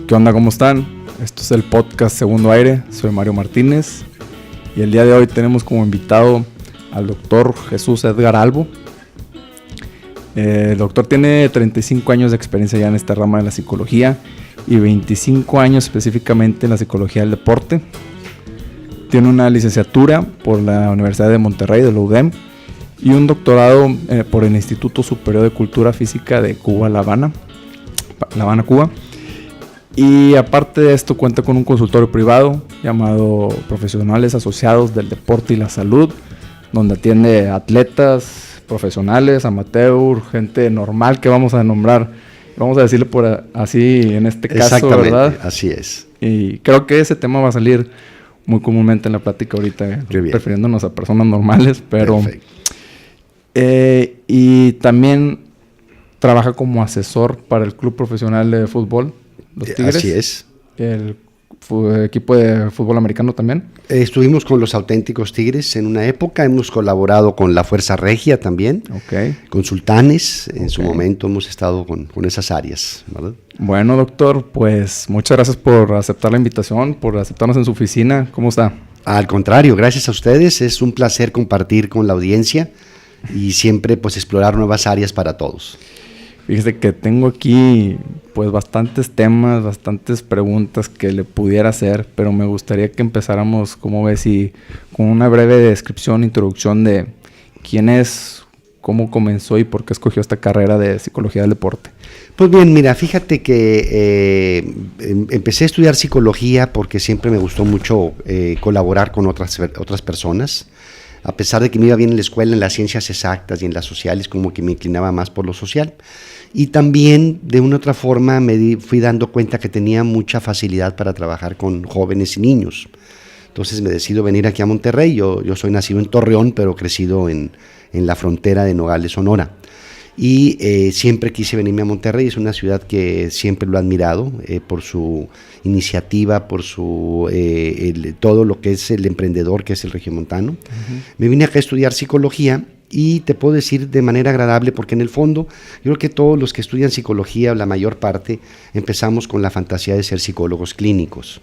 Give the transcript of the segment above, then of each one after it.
¿Qué onda? ¿Cómo están? Esto es el podcast Segundo Aire. Soy Mario Martínez y el día de hoy tenemos como invitado al doctor Jesús Edgar Albo. El doctor tiene 35 años de experiencia ya en esta rama de la psicología y 25 años específicamente en la psicología del deporte. Tiene una licenciatura por la Universidad de Monterrey, de la UDEM, y un doctorado por el Instituto Superior de Cultura Física de Cuba, La Habana, Cuba. Y aparte de esto cuenta con un consultorio privado llamado Profesionales Asociados del Deporte y la Salud, donde atiende atletas, profesionales, amateur, gente normal que vamos a nombrar, vamos a decirle por así en este caso, ¿verdad? Así es. Y creo que ese tema va a salir muy comúnmente en la plática ahorita, refiriéndonos a personas normales, pero... y también trabaja como asesor para el Club Profesional de Fútbol, los Tigres. Así es. El equipo de fútbol americano también. Estuvimos con los auténticos Tigres en una época, hemos colaborado con la Fuerza Regia también, con Sultanes, en su momento hemos estado con esas áreas, ¿verdad? Bueno, doctor, pues muchas gracias por aceptar la invitación, por aceptarnos en su oficina. ¿Cómo está? Al contrario, gracias a ustedes, es un placer compartir con la audiencia y siempre pues explorar nuevas áreas para todos. Fíjese que tengo aquí pues bastantes temas, bastantes preguntas que le pudiera hacer, pero me gustaría que empezáramos, como ves, y con una breve descripción, introducción de quién es, cómo comenzó y por qué escogió esta carrera de psicología del deporte. Pues bien, mira, fíjate que empecé a estudiar psicología porque siempre me gustó mucho colaborar con otras personas. A pesar de que me iba bien en la escuela, en las ciencias exactas y en las sociales, como que me inclinaba más por lo social. Y también, de una u otra forma, fui dando cuenta que tenía mucha facilidad para trabajar con jóvenes y niños. Entonces me decido venir aquí a Monterrey. Yo soy nacido en Torreón, pero crecido en la frontera de Nogales, Sonora. Y siempre quise venirme a Monterrey. Es una ciudad que siempre lo he admirado por su iniciativa, por todo lo que es el emprendedor, que es el regiomontano. Me vine acá a estudiar psicología y te puedo decir de manera agradable, porque en el fondo yo creo que todos los que estudian psicología, la mayor parte, empezamos con la fantasía de ser psicólogos clínicos,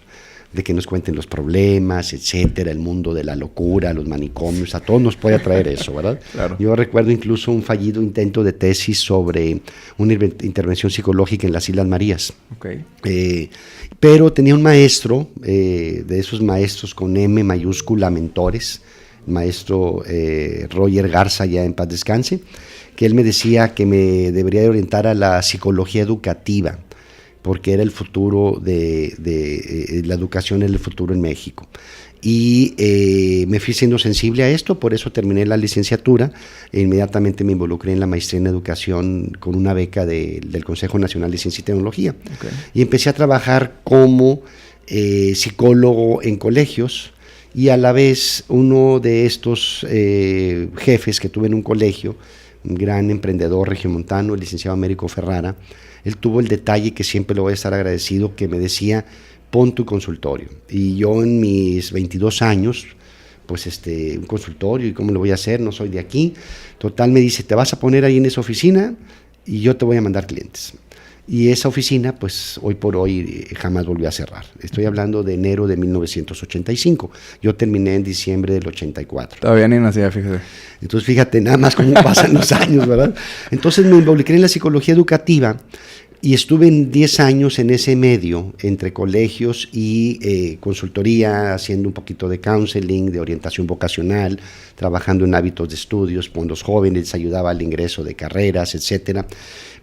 de que nos cuenten los problemas, etcétera, el mundo de la locura, los manicomios, a todos nos puede atraer eso, ¿verdad? Claro. Yo recuerdo incluso un fallido intento de tesis sobre una intervención psicológica en las Islas Marías. Pero tenía un maestro, de esos maestros con M mayúscula, mentores, maestro Roger Garza, ya en paz descanse, que él me decía que me debería de orientar a la psicología educativa, porque era el futuro de la educación, era el futuro en México. Y me fui siendo sensible a esto, por eso terminé la licenciatura e inmediatamente me involucré en la maestría en educación con una beca del Consejo Nacional de Ciencia y Tecnología. Y empecé a trabajar como psicólogo en colegios, y a la vez uno de estos jefes que tuve en un colegio, un gran emprendedor regiomontano, el licenciado Américo Ferrara, él tuvo el detalle, que siempre le voy a estar agradecido, que me decía: pon tu consultorio. Y yo en mis 22 años, pues un consultorio, ¿y cómo lo voy a hacer? No soy de aquí. Total, me dice: te vas a poner ahí en esa oficina y yo te voy a mandar clientes. Y esa oficina, pues hoy por hoy jamás volvió a cerrar. Estoy hablando de enero de 1985. Yo terminé en diciembre del 84. Todavía ni nacía, fíjate. Entonces, fíjate nada más cómo pasan los años, ¿verdad? Entonces me involucré en la psicología educativa y estuve 10 años en ese medio, entre colegios y consultoría, haciendo un poquito de counseling, de orientación vocacional, trabajando en hábitos de estudios con los jóvenes, ayudaba al ingreso de carreras, etcétera.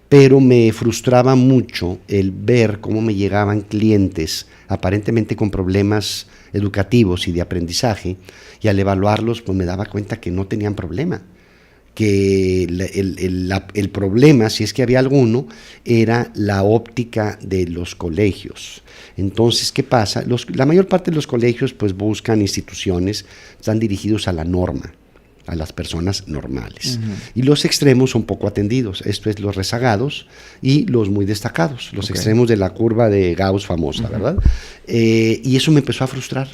Pero me frustraba mucho el ver cómo me llegaban clientes aparentemente con problemas educativos y de aprendizaje, y al evaluarlos pues me daba cuenta que no tenían problema, que el problema, si es que había alguno, era la óptica de los colegios. Entonces, ¿qué pasa? La mayor parte de los colegios pues buscan instituciones, están dirigidos a la norma, a las personas normales. Y los extremos son poco atendidos, esto es los rezagados y los muy destacados, los extremos de la curva de Gauss famosa, ¿verdad? Y eso me empezó a frustrar.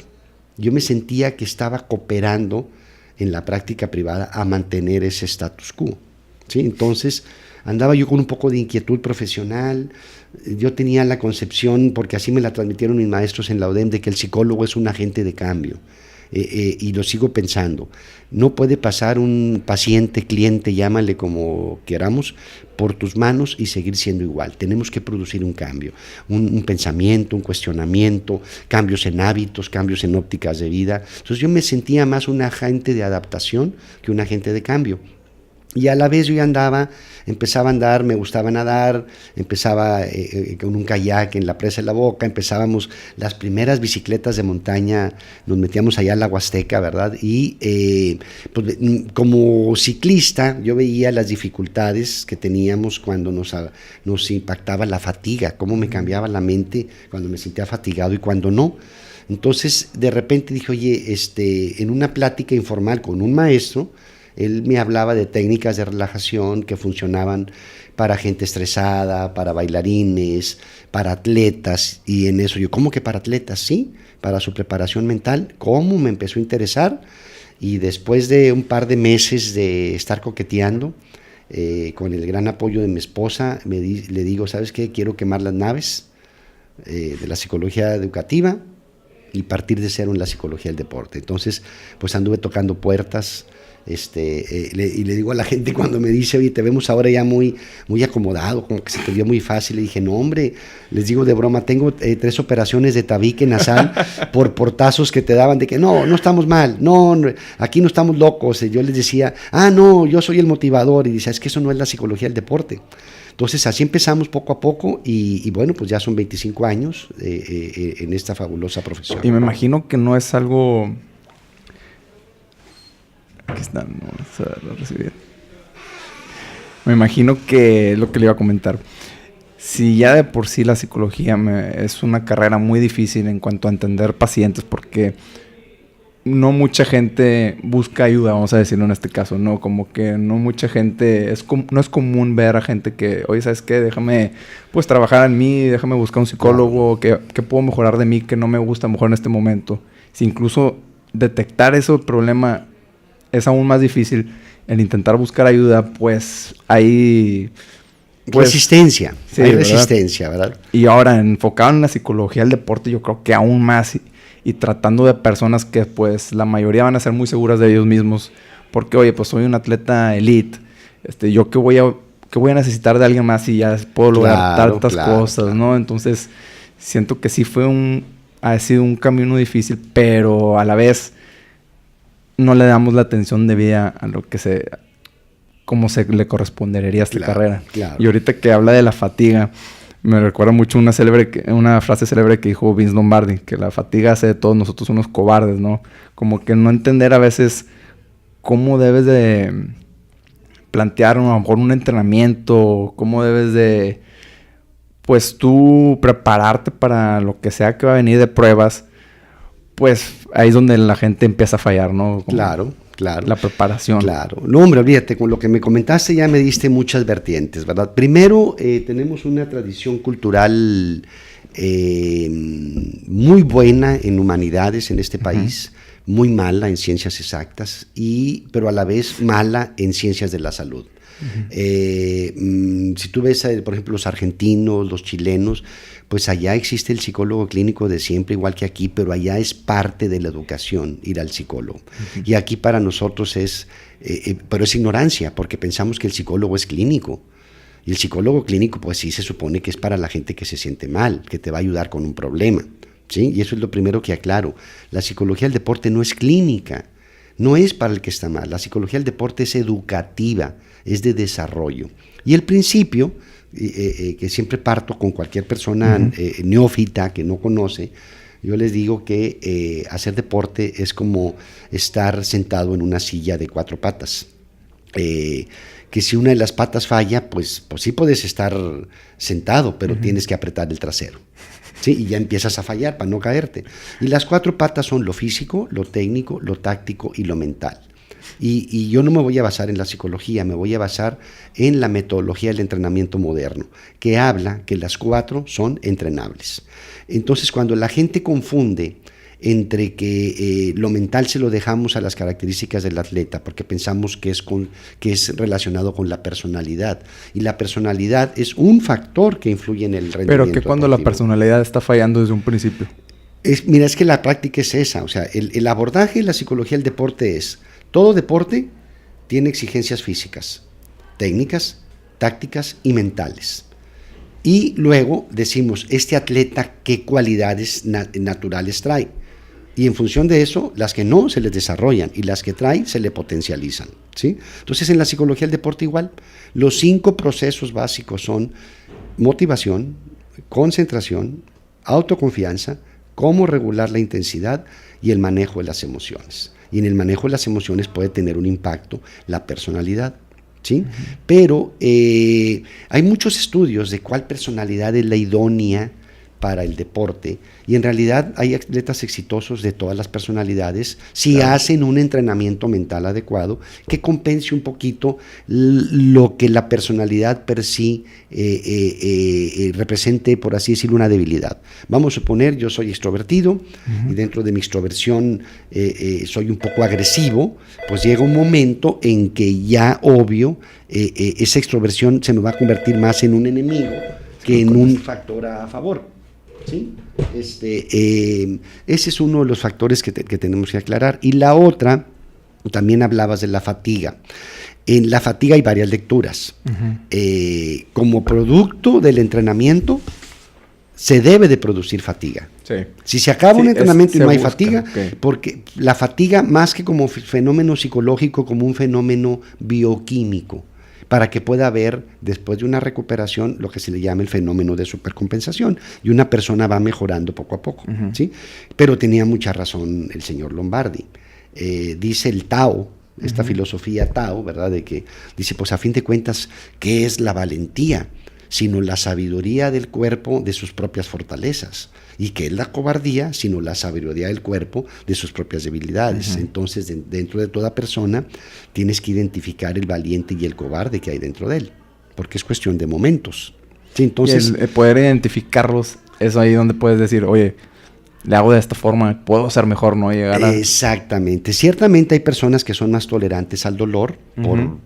Yo me sentía que estaba cooperando en la práctica privada a mantener ese status quo, ¿sí? Entonces, andaba yo con un poco de inquietud profesional. Yo tenía la concepción, porque así me la transmitieron mis maestros en la UDEM, de que el psicólogo es un agente de cambio. Y lo sigo pensando. No puede pasar un paciente, cliente, llámale como queramos, por tus manos y seguir siendo igual. Tenemos que producir un cambio, un pensamiento, un cuestionamiento, cambios en hábitos, cambios en ópticas de vida. Entonces yo me sentía más un agente de adaptación que un agente de cambio. Y a la vez yo ya empezaba a andar, me gustaba nadar, empezaba con un kayak en la presa de la Boca, empezábamos las primeras bicicletas de montaña, nos metíamos allá a la Huasteca, ¿verdad? Y pues, como ciclista yo veía las dificultades que teníamos cuando nos impactaba la fatiga, cómo me cambiaba la mente cuando me sentía fatigado y cuando no. Entonces de repente dije, oye, en una plática informal con un maestro, él me hablaba de técnicas de relajación que funcionaban para gente estresada, para bailarines, para atletas, y en eso yo, ¿cómo que para atletas? Sí, para su preparación mental. ¿Cómo? Me empezó a interesar, y después de un par de meses de estar coqueteando, con el gran apoyo de mi esposa, le digo, ¿sabes qué? Quiero quemar las naves de la psicología educativa y partir de cero en la psicología del deporte. Entonces, pues anduve tocando puertas. Y le digo a la gente cuando me dice, oye, te vemos ahora ya muy acomodado, como que se te vio muy fácil, le dije, no hombre, les digo de broma, tengo 3 operaciones de tabique nasal por portazos que te daban de que no estamos mal, no, aquí no estamos locos. Yo les decía, no, yo soy el motivador, y dice, es que eso no es la psicología del deporte. Entonces así empezamos poco a poco, y bueno, pues ya son 25 años en esta fabulosa profesión. Y me imagino que no es algo... Aquí están, vamos a recibir. Me imagino que lo que le iba a comentar, si ya de por sí la psicología es una carrera muy difícil en cuanto a entender pacientes, porque no mucha gente busca ayuda, vamos a decirlo en este caso, ¿no? Como que no mucha gente, no es común ver a gente que, oye, ¿sabes qué? Déjame pues trabajar en mí, déjame buscar un psicólogo, que puedo mejorar de mí, que no me gusta mejor en este momento. Si incluso detectar ese problema es aún más difícil, el intentar buscar ayuda, pues hay... resistencia, sí, hay ¿verdad? Resistencia, ¿verdad? Y ahora, enfocado en la psicología del deporte, yo creo que aún más, y tratando de personas que pues la mayoría van a ser muy seguras de ellos mismos, porque oye, pues soy un atleta elite, yo qué voy a necesitar de alguien más si ya puedo lograr tantas cosas, ¿no? Entonces, siento que sí ha sido un camino difícil, pero a la vez no le damos la atención debida a lo que como se le correspondería a esta carrera. Claro. Y ahorita que habla de la fatiga, me recuerda mucho una frase célebre que dijo Vince Lombardi, que la fatiga hace de todos nosotros unos cobardes, ¿no? Como que no entender a veces cómo debes de plantear a lo mejor un entrenamiento, cómo debes de, pues tú prepararte para lo que sea que va a venir de pruebas. Pues ahí es donde la gente empieza a fallar, ¿no? Como claro. La preparación. Claro. No, hombre, olvídate, con lo que me comentaste ya me diste muchas vertientes, ¿verdad? Primero, tenemos una tradición cultural muy buena en humanidades en este país, muy mala en ciencias exactas, pero a la vez mala en ciencias de la salud. Si tú ves, por ejemplo, los argentinos, los chilenos, pues allá existe el psicólogo clínico de siempre, igual que aquí, pero allá es parte de la educación ir al psicólogo. Y aquí para nosotros pero es ignorancia, porque pensamos que el psicólogo es clínico. Y el psicólogo clínico, pues sí, se supone que es para la gente que se siente mal, que te va a ayudar con un problema, ¿sí? Y eso es lo primero que aclaro. La psicología del deporte no es clínica, no es para el que está mal. La psicología del deporte es educativa, es de desarrollo. Y el principio, que siempre parto con cualquier persona neófita que no conoce, yo les digo que hacer deporte es como estar sentado en una silla de 4 patas. Que si una de las patas falla, pues sí puedes estar sentado, pero tienes que apretar el trasero. ¿Sí? Y ya empiezas a fallar para no caerte. Y las 4 patas son lo físico, lo técnico, lo táctico y lo mental. Y yo no me voy a basar en la psicología, me voy a basar en la metodología del entrenamiento moderno, que habla que las 4 son entrenables. Entonces, cuando la gente confunde entre que lo mental se lo dejamos a las características del atleta, porque pensamos que es relacionado con la personalidad, y la personalidad es un factor que influye en el rendimiento. Pero que cuando la personalidad está fallando desde un principio. Mira, es que la práctica es esa, o sea, el abordaje de la psicología del deporte es, todo deporte tiene exigencias físicas, técnicas, tácticas y mentales. Y luego decimos, este atleta, ¿qué cualidades naturales trae? Y en función de eso, las que no se les desarrollan y las que trae se le potencializan, ¿sí? Entonces, en la psicología del deporte igual, los 5 procesos básicos son motivación, concentración, autoconfianza, cómo regular la intensidad y el manejo de las emociones. Y en el manejo de las emociones puede tener un impacto la personalidad, ¿sí? Pero hay muchos estudios de cuál personalidad es la idónea para el deporte, y en realidad hay atletas exitosos de todas las personalidades si hacen un entrenamiento mental adecuado que compense un poquito lo que la personalidad per sí represente, por así decirlo, una debilidad. Vamos a suponer, yo soy extrovertido y dentro de mi extroversión soy un poco agresivo, pues llega un momento en que ya obvio esa extroversión se me va a convertir más en un enemigo que en un factor a favor. ¿Sí? Ese es uno de los factores que tenemos que aclarar. Y la otra, también hablabas de la fatiga. En la fatiga hay varias lecturas. Como producto del entrenamiento, se debe de producir fatiga. Sí. Si se acaba un entrenamiento y no hay fatiga, porque la fatiga, más que como fenómeno psicológico, como un fenómeno bioquímico, para que pueda haber, después de una recuperación, lo que se le llama el fenómeno de supercompensación, y una persona va mejorando poco a poco, ¿sí? Pero tenía mucha razón el señor Lombardi. Dice el Tao, esta filosofía Tao, ¿verdad?, de que dice, pues a fin de cuentas, ¿qué es la valentía? Sino la sabiduría del cuerpo de sus propias fortalezas. ¿Y qué es la cobardía? Sino la sabiduría del cuerpo de sus propias debilidades. Entonces, dentro de toda persona, tienes que identificar el valiente y el cobarde que hay dentro de él, porque es cuestión de momentos. Sí, entonces, y el poder identificarlos, es ahí donde puedes decir, oye, le hago de esta forma, puedo ser mejor, ¿no? Llegar a... Exactamente. Ciertamente hay personas que son más tolerantes al dolor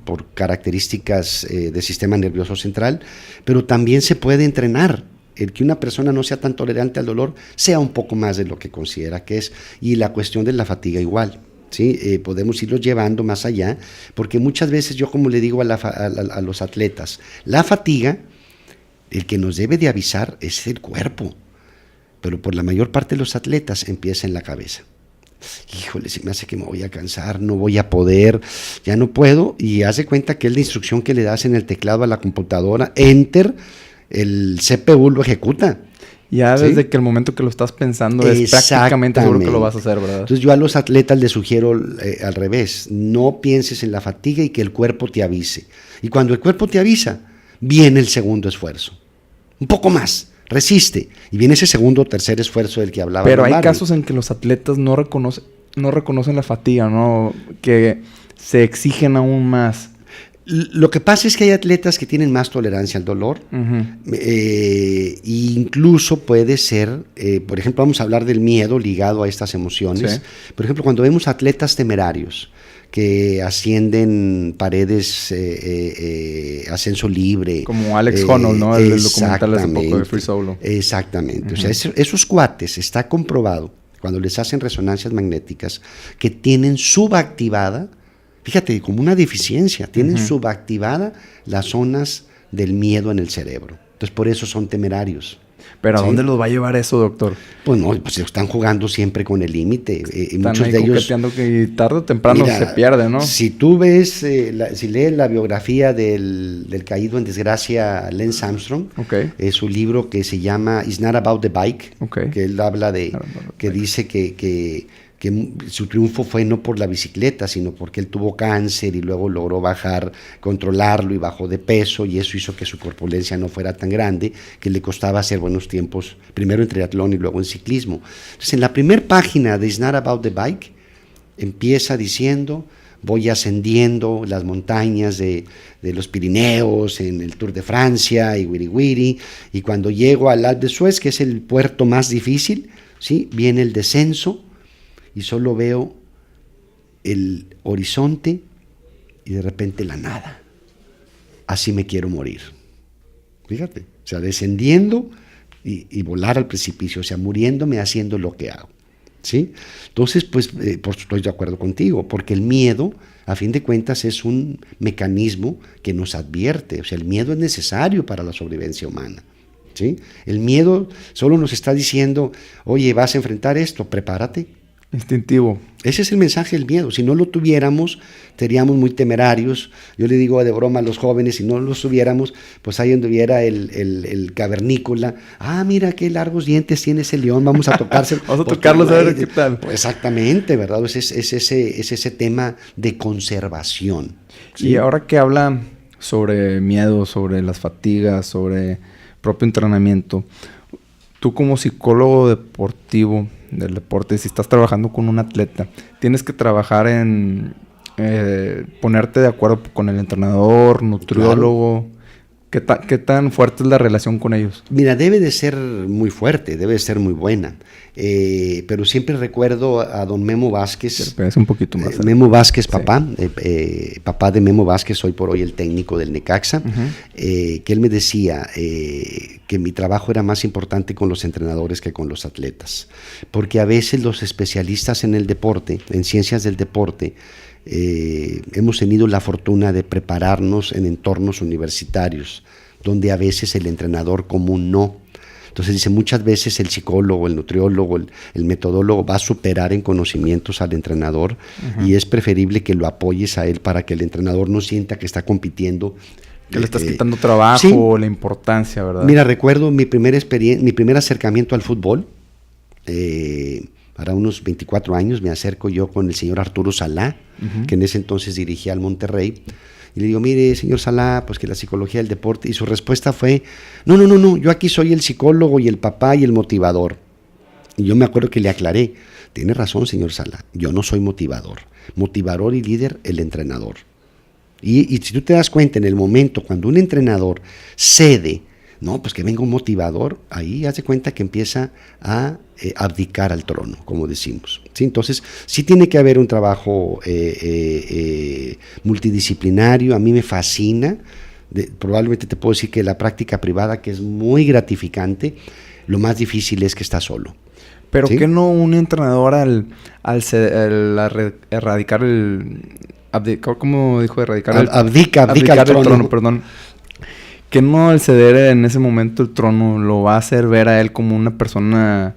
por características del sistema nervioso central, pero también se puede entrenar. El que una persona no sea tan tolerante al dolor sea un poco más de lo que considera que es. Y la cuestión de la fatiga igual, ¿sí? Podemos irlos llevando más allá, porque muchas veces yo, como le digo a los atletas, la fatiga, el que nos debe de avisar es el cuerpo. Pero por la mayor parte de los atletas empieza en la cabeza. Híjole, se me hace que me voy a cansar, no voy a poder, ya no puedo, y hace cuenta que es la instrucción que le das en el teclado a la computadora, enter, el CPU lo ejecuta. Ya desde ¿sí? que el momento que lo estás pensando es prácticamente seguro que lo vas a hacer, ¿verdad? Entonces yo a los atletas les sugiero al revés, no pienses en la fatiga y que el cuerpo te avise. Y cuando el cuerpo te avisa, viene el segundo esfuerzo, un poco más. Resiste, y viene ese segundo o tercer esfuerzo del que hablaba. Pero hay casos en que los atletas no reconocen la fatiga, ¿no? Que se exigen aún más. Lo que pasa es que hay atletas que tienen más tolerancia al dolor, e incluso puede ser, por ejemplo, vamos a hablar del miedo ligado a estas emociones. Sí. Por ejemplo, cuando vemos atletas temerarios que ascienden paredes, ascenso libre. Como Alex Honnold, ¿no? El documental hace poco de Free Solo. Exactamente. O sea, esos cuates, está comprobado, cuando les hacen resonancias magnéticas, que tienen subactivada, fíjate, como una deficiencia, tienen subactivada las zonas del miedo en el cerebro. Entonces, por eso son temerarios. ¿Pero a dónde los va a llevar eso, doctor? Pues no, pues están jugando siempre con el límite. Muchos de ellos, que tarde o temprano se pierde, ¿no? Si tú ves, si lees la biografía del caído en desgracia Lance Armstrong, su libro que se llama It's Not About the Bike, que él habla de, que dice que su triunfo fue no por la bicicleta, sino porque él tuvo cáncer y luego logró controlarlo y bajó de peso, y eso hizo que su corpulencia no fuera tan grande, que le costaba hacer buenos tiempos, primero en triatlón y luego en ciclismo. Entonces, en la primera página de It's Not About the Bike, empieza diciendo: voy ascendiendo las montañas de los Pirineos en el Tour de Francia y Wiri Wiri, y cuando llego al Alpe d'Huez, que es el puerto más difícil, ¿sí? Viene el descenso y solo veo el horizonte y de repente la nada. Así me quiero morir. Fíjate, o sea, descendiendo y volar al precipicio, o sea, muriéndome haciendo lo que hago, ¿sí? Entonces, pues, estoy de acuerdo contigo, porque el miedo, a fin de cuentas, es un mecanismo que nos advierte, o sea, el miedo es necesario para la sobrevivencia humana, ¿sí? El miedo solo nos está diciendo, oye, vas a enfrentar esto, prepárate. Instintivo. Ese es el mensaje del miedo. Si no lo tuviéramos, seríamos muy temerarios. Yo le digo de broma a los jóvenes, si no los tuviéramos, pues ahí donde hubiera el cavernícola. Ah, mira qué largos dientes tiene ese león, vamos a tocarse. Vamos a tocarlos a ver qué tal. Pues exactamente, ¿verdad? Es ese tema de conservación, ¿sí? Y ahora que habla sobre miedo, sobre las fatigas, sobre propio entrenamiento, tú como psicólogo deportivo del deporte, si estás trabajando con un atleta, tienes que trabajar en ponerte de acuerdo con el entrenador, nutriólogo. Claro. ¿Qué tan fuerte es la relación con ellos? Mira, debe de ser muy fuerte, debe de ser muy buena. Pero siempre recuerdo a don Memo Vázquez. Es un poquito más. Memo Vázquez, papá, sí. Papá de Memo Vázquez, hoy por hoy el técnico del Necaxa, que él me decía que mi trabajo era más importante con los entrenadores que con los atletas. Porque a veces los especialistas en el deporte, en ciencias del deporte, hemos tenido la fortuna de prepararnos en entornos universitarios, donde a veces el entrenador común no. Entonces dice, muchas veces el psicólogo, el nutriólogo, el metodólogo va a superar en conocimientos al entrenador, y es preferible que lo apoyes a él para que el entrenador no sienta que está compitiendo. Que le estás quitando trabajo, sí. La importancia, ¿verdad? Mira, recuerdo mi primer acercamiento al fútbol. Para unos 24 años me acerco yo con el señor Arturo Salá, que en ese entonces dirigía al Monterrey, y le digo, mire, señor Salá, pues que la psicología del deporte, y su respuesta fue, no, yo aquí soy el psicólogo y el papá y el motivador. Y yo me acuerdo que le aclaré, tiene razón, señor Salá, yo no soy motivador y líder, el entrenador. Y si tú te das cuenta, en el momento cuando un entrenador cede, no, pues que venga un motivador, ahí haz de cuenta que empieza a abdicar al trono, como decimos, ¿sí? Entonces, sí tiene que haber un trabajo multidisciplinario. A mí me fascina, probablemente te puedo decir que la práctica privada, que es muy gratificante, lo más difícil es que está solo. Pero ¿sí? ¿qué no un entrenador al erradicar ¿cómo dijo? Abdica al trono, perdón. Que no el ceder en ese momento el trono lo va a hacer ver a él como una persona,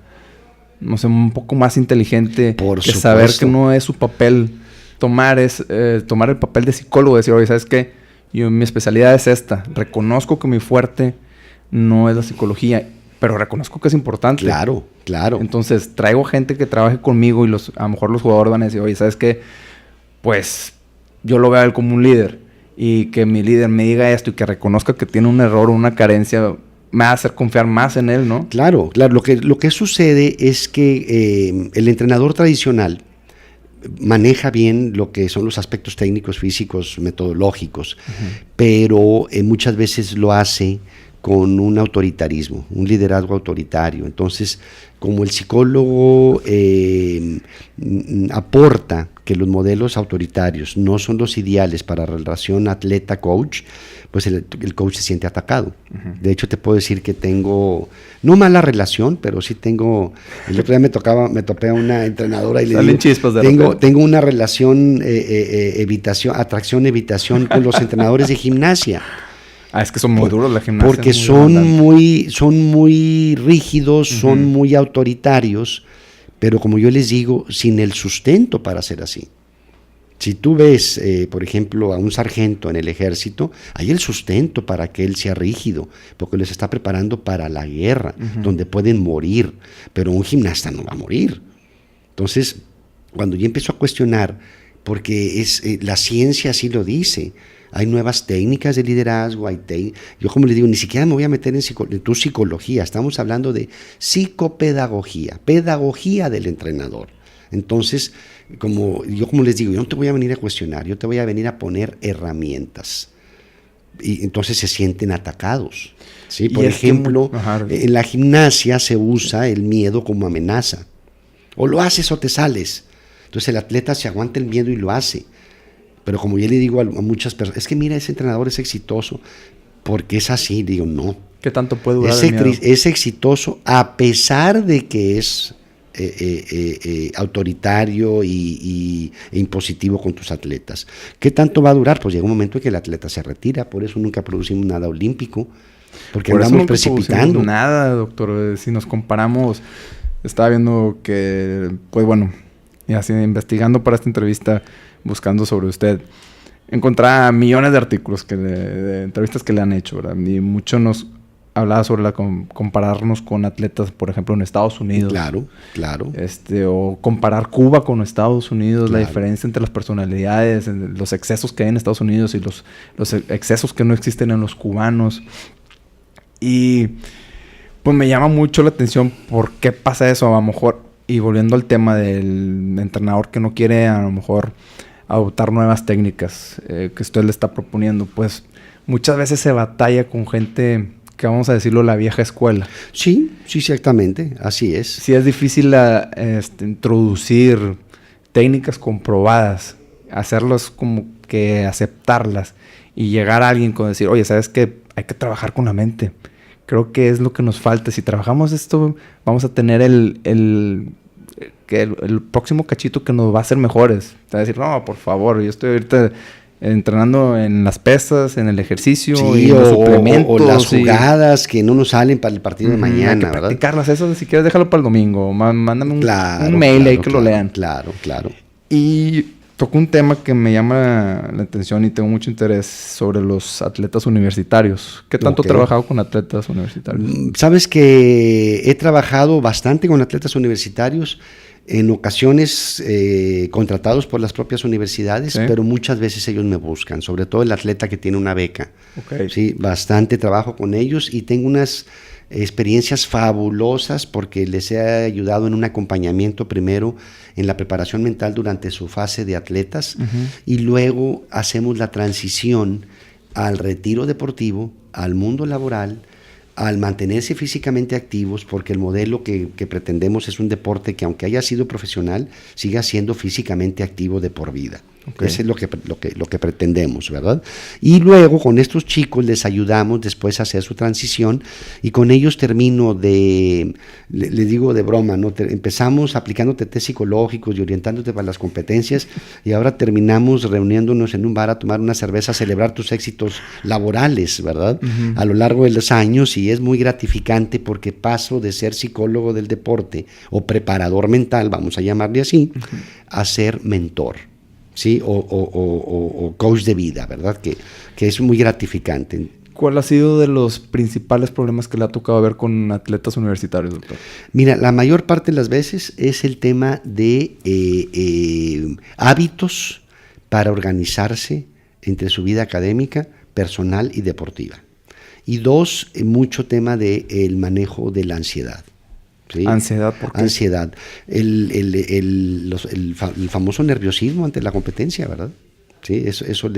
no sé, un poco más inteligente. Por que supuesto. Saber que no es su papel tomar el papel de psicólogo, decir, oye, ¿sabes qué? Mi especialidad es esta. Reconozco que mi fuerte no es la psicología, pero reconozco que es importante. Claro. Entonces, traigo gente que trabaje conmigo y a lo mejor los jugadores van a decir, oye, ¿sabes qué? Pues yo lo veo a él como un líder. Y que mi líder me diga esto y que reconozca que tiene un error o una carencia, me va a hacer confiar más en él, ¿no? Claro. Lo que sucede es que el entrenador tradicional maneja bien lo que son los aspectos técnicos, físicos, metodológicos, pero muchas veces lo hace con un autoritarismo, un liderazgo autoritario. Entonces, como el psicólogo aporta que los modelos autoritarios no son los ideales para la relación atleta-coach, pues el coach se siente atacado. De hecho, te puedo decir que tengo, no mala relación, pero sí tengo, el otro día me topé a una entrenadora y le digo, chispas de tengo una relación atracción-evitación con los entrenadores de gimnasia. Es que son muy duros la gimnasia. Porque son muy rígidos, son muy autoritarios, pero como yo les digo, sin el sustento para ser así. Si tú ves, por ejemplo, a un sargento en el ejército, hay el sustento para que él sea rígido, porque les está preparando para la guerra, donde pueden morir, pero un gimnasta no va a morir. Entonces, cuando yo empiezo a cuestionar, porque la ciencia así lo dice, hay nuevas técnicas de liderazgo, yo como les digo, ni siquiera me voy a meter en tu psicología, estamos hablando de psicopedagogía, pedagogía del entrenador. Entonces, como les digo, yo no te voy a venir a cuestionar, yo te voy a venir a poner herramientas. y entonces se sienten atacados. ¿Sí? Por ejemplo, en la gimnasia se usa el miedo como amenaza. O lo haces o te sales. Entonces el atleta se aguanta el miedo y lo hace. Pero como yo le digo a muchas personas, es que mira, ese entrenador es exitoso, porque es así. Digo, no. ¿Qué tanto puede durar el miedo? Es exitoso a pesar de que es autoritario e impositivo con tus atletas. ¿Qué tanto va a durar? Pues llega un momento en que el atleta se retira. Por eso nunca producimos nada olímpico, porque por andamos precipitando. Nada, doctor. Si nos comparamos, estaba viendo que, pues bueno, y así investigando para esta entrevista, buscando sobre usted, encontraba millones de artículos de entrevistas que le han hecho, ¿verdad? Y mucho nos hablaba sobre compararnos con atletas, por ejemplo, en Estados Unidos. Claro. O comparar Cuba con Estados Unidos, claro. La diferencia entre las personalidades, los excesos que hay en Estados Unidos y los excesos que no existen en los cubanos. Y pues me llama mucho la atención por qué pasa eso, a lo mejor. Y volviendo al tema del entrenador que no quiere, a lo mejor, adoptar nuevas técnicas que usted le está proponiendo, pues muchas veces se batalla con gente que, vamos a decirlo, la vieja escuela. Sí, exactamente, así es. Sí es difícil introducir técnicas comprobadas, hacerlas como que aceptarlas y llegar a alguien con decir, oye, ¿sabes qué? Hay que trabajar con la mente. Creo que es lo que nos falta. Si trabajamos esto, vamos a tener el próximo cachito que nos va a hacer mejores. Te va a decir, no, por favor, yo estoy ahorita entrenando en las pesas, en el ejercicio, sí, y los suplementos. O las jugadas que no nos salen para el partido de mañana, hay que ¿verdad? Practicarlas, eso si quieres déjalo para el domingo. Mándame un mail ahí que lo lean. Claro. Y tocó un tema que me llama la atención y tengo mucho interés sobre los atletas universitarios. ¿Qué tanto has trabajado con atletas universitarios? Sabes que he trabajado bastante con atletas universitarios, en ocasiones contratados por las propias universidades, ¿sí? Pero muchas veces ellos me buscan, sobre todo el atleta que tiene una beca. Sí, bastante trabajo con ellos y tengo unas experiencias fabulosas porque les he ayudado en un acompañamiento primero en la preparación mental durante su fase de atletas y luego hacemos la transición al retiro deportivo, al mundo laboral, al mantenerse físicamente activos, porque el modelo que pretendemos es un deporte que, aunque haya sido profesional, siga siendo físicamente activo de por vida. Eso es lo que pretendemos, ¿verdad? Y luego con estos chicos les ayudamos después a hacer su transición y con ellos termino le digo de broma, ¿no? Empezamos aplicándote test psicológicos y orientándote para las competencias y ahora terminamos reuniéndonos en un bar a tomar una cerveza, a celebrar tus éxitos laborales, ¿verdad? A lo largo de los años, y es muy gratificante porque paso de ser psicólogo del deporte o preparador mental, vamos a llamarle así, a ser mentor. ¿Sí? O coach de vida, ¿verdad? Que es muy gratificante. ¿Cuál ha sido de los principales problemas que le ha tocado ver con atletas universitarios, doctor? Mira, la mayor parte de las veces es el tema de hábitos para organizarse entre su vida académica, personal y deportiva. Y dos, mucho tema del manejo de la ansiedad. ¿Sí? ¿Ansiedad por qué? Ansiedad. El famoso nerviosismo ante la competencia, ¿verdad? Sí, eso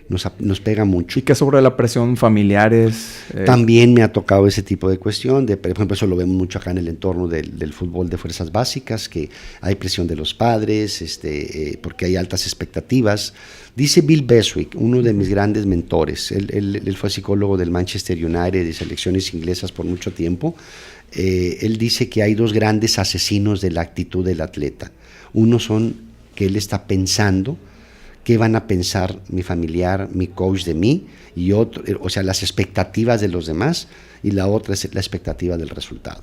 nos pega mucho. ¿Y qué sobre la presión familiares? También me ha tocado ese tipo de cuestión. Por ejemplo, eso lo vemos mucho acá en el entorno del fútbol de fuerzas básicas, que hay presión de los padres, porque hay altas expectativas. Dice Bill Beswick, uno de mis grandes mentores, él fue psicólogo del Manchester United y selecciones inglesas por mucho tiempo. Él dice que hay dos grandes asesinos de la actitud del atleta. Uno son que él está pensando qué van a pensar mi familiar, mi coach de mí, y otro, o sea, las expectativas de los demás, y la otra es la expectativa del resultado.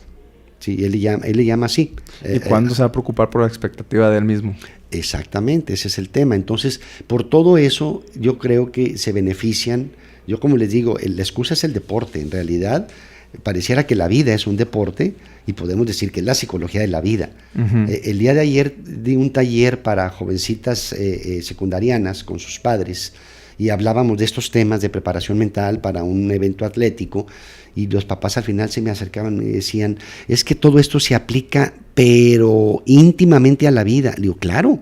Sí, él le llama así. ¿Y cuándo se va a preocupar por la expectativa de él mismo? Exactamente, ese es el tema. Entonces, por todo eso, yo creo que se benefician. Yo, como les digo, la excusa es el deporte. En realidad, pareciera que la vida es un deporte y podemos decir que es la psicología de la vida. El día de ayer di un taller para jovencitas secundarianas con sus padres y hablábamos de estos temas de preparación mental para un evento atlético y los papás al final se me acercaban y me decían, es que todo esto se aplica pero íntimamente a la vida. Le digo, claro,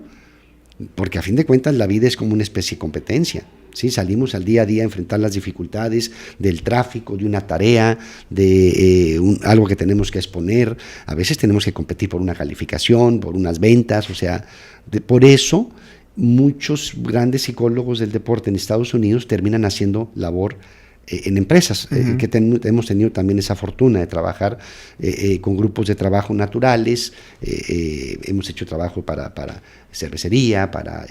porque a fin de cuentas la vida es como una especie de competencia. ¿sí? Salimos al día a día a enfrentar las dificultades del tráfico, de una tarea, de algo que tenemos que exponer. A veces tenemos que competir por una calificación, por unas ventas, o sea, por eso muchos grandes psicólogos del deporte en Estados Unidos terminan haciendo labor en empresas, que hemos tenido también esa fortuna de trabajar con grupos de trabajo naturales. Hemos hecho trabajo para cervecería, para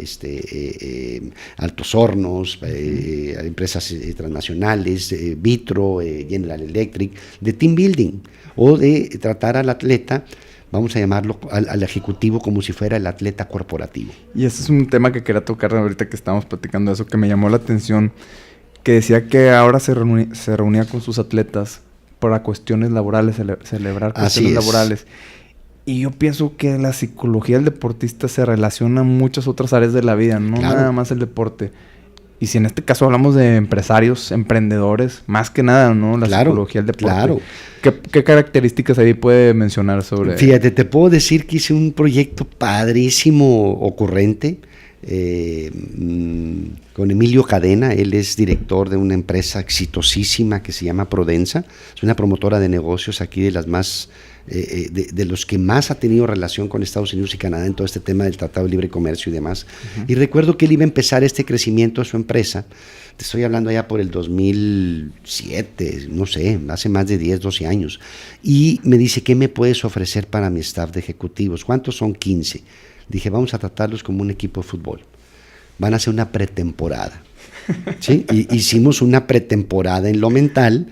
Altos Hornos, empresas transnacionales, Vitro, General Electric, de team building, o de tratar al atleta, vamos a llamarlo al ejecutivo, como si fuera el atleta corporativo. Y ese es un tema que quería tocar ahorita que estábamos platicando de eso, que me llamó la atención, que decía que ahora se reunía con sus atletas para cuestiones laborales, celebrar cuestiones laborales. Y yo pienso que la psicología del deportista se relaciona a muchas otras áreas de la vida, no nada más el deporte. Y si en este caso hablamos de empresarios, emprendedores, más que nada, ¿no? La psicología del deporte. Claro. ¿Qué características ahí puede mencionar sobre...? Fíjate, te puedo decir que hice un proyecto padrísimo, ocurrente, con Emilio Cadena. Él es director de una empresa exitosísima que se llama Prodensa. Es una promotora de negocios aquí de las más... de los que más ha tenido relación con Estados Unidos y Canadá en todo este tema del Tratado de Libre Comercio y demás. Y recuerdo que él iba a empezar este crecimiento de su empresa. Te estoy hablando allá por el 2007, no sé, hace más de 10, 12 años. Y me dice, ¿qué me puedes ofrecer para mi staff de ejecutivos? ¿Cuántos son? 15. Dije, vamos a tratarlos como un equipo de fútbol. Van a hacer una pretemporada. ¿Sí? Y hicimos una pretemporada en lo mental,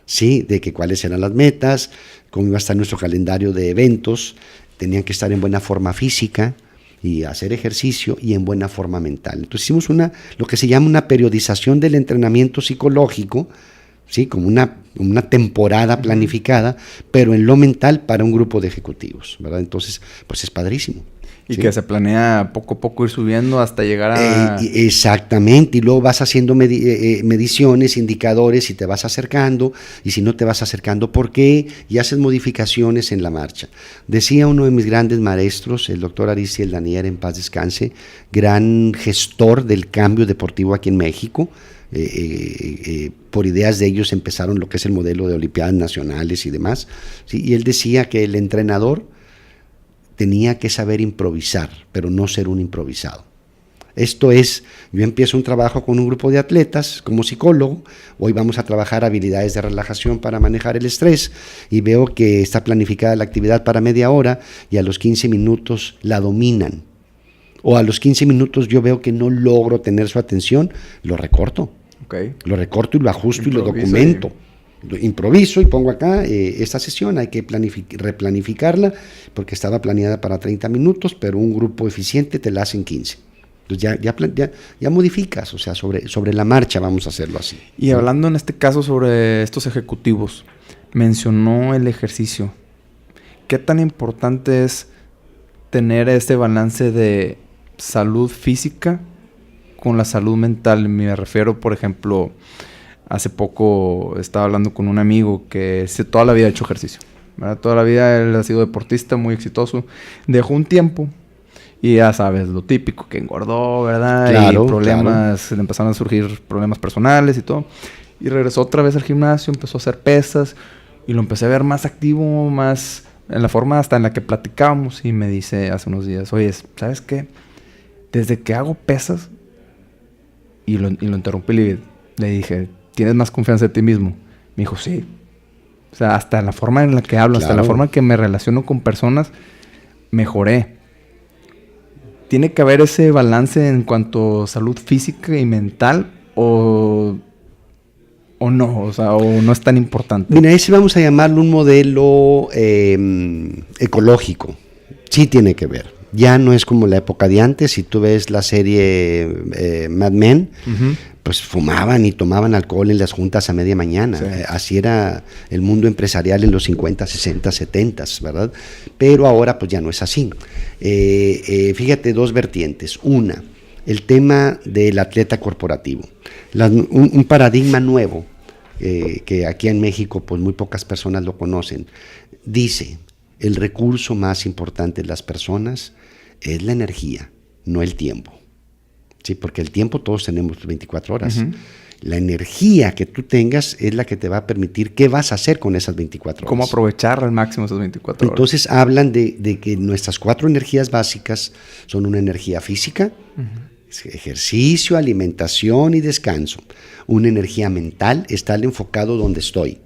¿sí? De que cuáles eran las metas, cómo iba a estar nuestro calendario de eventos. Tenían que estar en buena forma física y hacer ejercicio, y en buena forma mental. Entonces hicimos lo que se llama una periodización del entrenamiento psicológico, ¿sí? Como una temporada planificada, pero en lo mental para un grupo de ejecutivos, ¿verdad? Entonces, pues es padrísimo. Y ¿sí? Que se planea poco a poco ir subiendo hasta llegar a... exactamente, y luego vas haciendo mediciones, indicadores, y te vas acercando, y si no te vas acercando, ¿por qué? Y haces modificaciones en la marcha. Decía uno de mis grandes maestros, el doctor Aristiel Danier, en paz descanse, gran gestor del cambio deportivo aquí en México. Por ideas de ellos empezaron lo que es el modelo de Olimpiadas Nacionales y demás, ¿sí? Y él decía que el entrenador tenía que saber improvisar, pero no ser un improvisado. Esto es, yo empiezo un trabajo con un grupo de atletas como psicólogo, hoy vamos a trabajar habilidades de relajación para manejar el estrés, y veo que está planificada la actividad para media hora, y a los 15 minutos la dominan, o a los 15 minutos yo veo que no logro tener su atención, lo recorto. Lo recorto y lo ajusto y lo documento. Improviso y pongo acá, esta sesión hay que replanificarla, porque estaba planeada para 30 minutos, pero un grupo eficiente te la hacen 15. Entonces ya modificas, o sea, sobre la marcha vamos a hacerlo así. Y hablando en este caso sobre estos ejecutivos, mencionó el ejercicio. ¿Qué tan importante es tener este balance de salud física con la salud mental? Me refiero, por ejemplo... Hace poco estaba hablando con un amigo que toda la vida ha hecho ejercicio, ¿verdad? Toda la vida él ha sido deportista, muy exitoso. Dejó un tiempo y ya sabes, lo típico, que engordó, ¿verdad? Claro, y problemas, le empezaron a surgir problemas personales y todo. Y regresó otra vez al gimnasio, empezó a hacer pesas y lo empecé a ver más activo, más en la forma hasta en la que platicábamos. Y me dice hace unos días, oye, ¿sabes qué? Desde que hago pesas, y lo interrumpí y le dije... ¿Tienes más confianza en ti mismo? Me dijo, sí. O sea, hasta la forma en la que hablo, hasta la forma en que me relaciono con personas, mejoré. ¿Tiene que haber ese balance en cuanto a salud física y mental o no? O sea, o no es tan importante. Mira, ese vamos a llamarlo un modelo ecológico. Sí tiene que ver. Ya no es como la época de antes. Si tú ves la serie Mad Men, pues fumaban y tomaban alcohol en las juntas a media mañana. Sí. Así era el mundo empresarial en los 50, 60, 70, ¿verdad? Pero ahora pues ya no es así. Fíjate, dos vertientes. Una, el tema del atleta corporativo. Un paradigma nuevo, que aquí en México pues muy pocas personas lo conocen. Dice, el recurso más importante de las personas es la energía, no el tiempo. Sí, porque el tiempo todos tenemos 24 horas. La energía que tú tengas es la que te va a permitir qué vas a hacer con esas 24 horas. ¿Cómo aprovechar al máximo esas 24 horas? Entonces hablan de que nuestras 4 energías básicas son una energía física, ejercicio, alimentación y descanso. Una energía mental, estar enfocado donde estoy.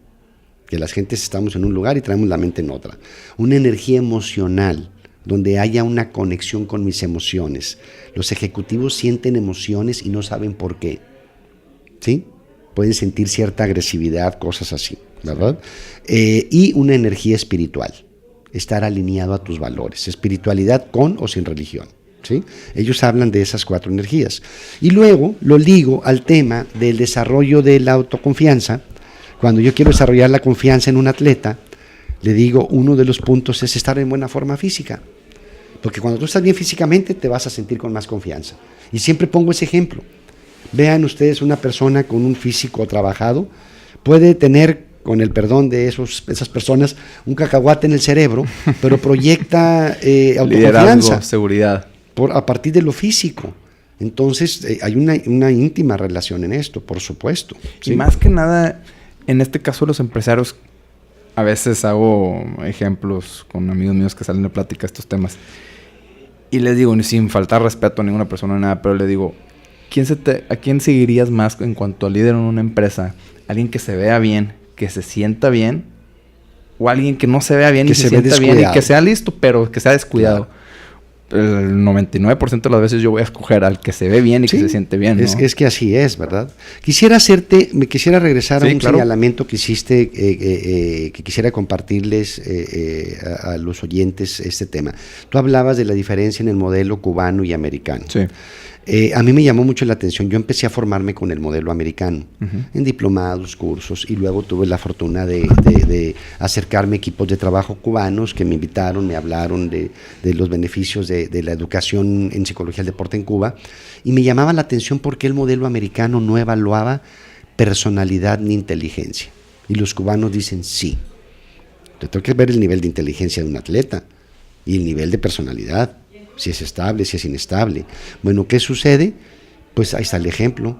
Que las gentes estamos en un lugar y traemos la mente en otra. Una energía emocional, donde haya una conexión con mis emociones. Los ejecutivos sienten emociones y no saben por qué. ¿Sí? Pueden sentir cierta agresividad, cosas así, ¿verdad? Y una energía espiritual, estar alineado a tus valores, espiritualidad con o sin religión, ¿sí? Ellos hablan de esas 4 energías. Y luego lo ligo al tema del desarrollo de la autoconfianza. Cuando yo quiero desarrollar la confianza en un atleta, le digo, uno de los puntos es estar en buena forma física. Porque cuando tú estás bien físicamente, te vas a sentir con más confianza. Y siempre pongo ese ejemplo. Vean ustedes, una persona con un físico trabajado puede tener, con el perdón de esas personas, un cacahuate en el cerebro, pero proyecta autoconfianza. Liderazgo, seguridad. A partir de lo físico. Entonces, hay una íntima relación en esto, por supuesto. ¿Sí? Y más que nada, en este caso los empresarios, a veces hago ejemplos con amigos míos que salen de plática estos temas. Y les digo, sin faltar respeto a ninguna persona ni nada, pero le digo, ¿a quién seguirías más en cuanto a líder en una empresa? ¿Alguien que se vea bien, que se sienta bien? ¿O alguien que no se vea bien y se sienta bien y que sea listo, pero que sea descuidado? Claro. El 99% de las veces yo voy a escoger al que se ve bien y que se siente bien, ¿no? Es que así es, ¿verdad? Me quisiera regresar a un señalamiento que hiciste, que quisiera compartirles a los oyentes este tema. Tú hablabas de la diferencia en el modelo cubano y americano. Sí. A mí me llamó mucho la atención. Yo empecé a formarme con el modelo americano, en diplomados, cursos, y luego tuve la fortuna de acercarme a equipos de trabajo cubanos que me invitaron, me hablaron de los beneficios de la educación en psicología del deporte en Cuba, y me llamaba la atención porque el modelo americano no evaluaba personalidad ni inteligencia, y los cubanos dicen sí. Te tengo que ver el nivel de inteligencia de un atleta y el nivel de personalidad. Si es estable, si es inestable. Bueno, ¿qué sucede? Pues ahí está el ejemplo.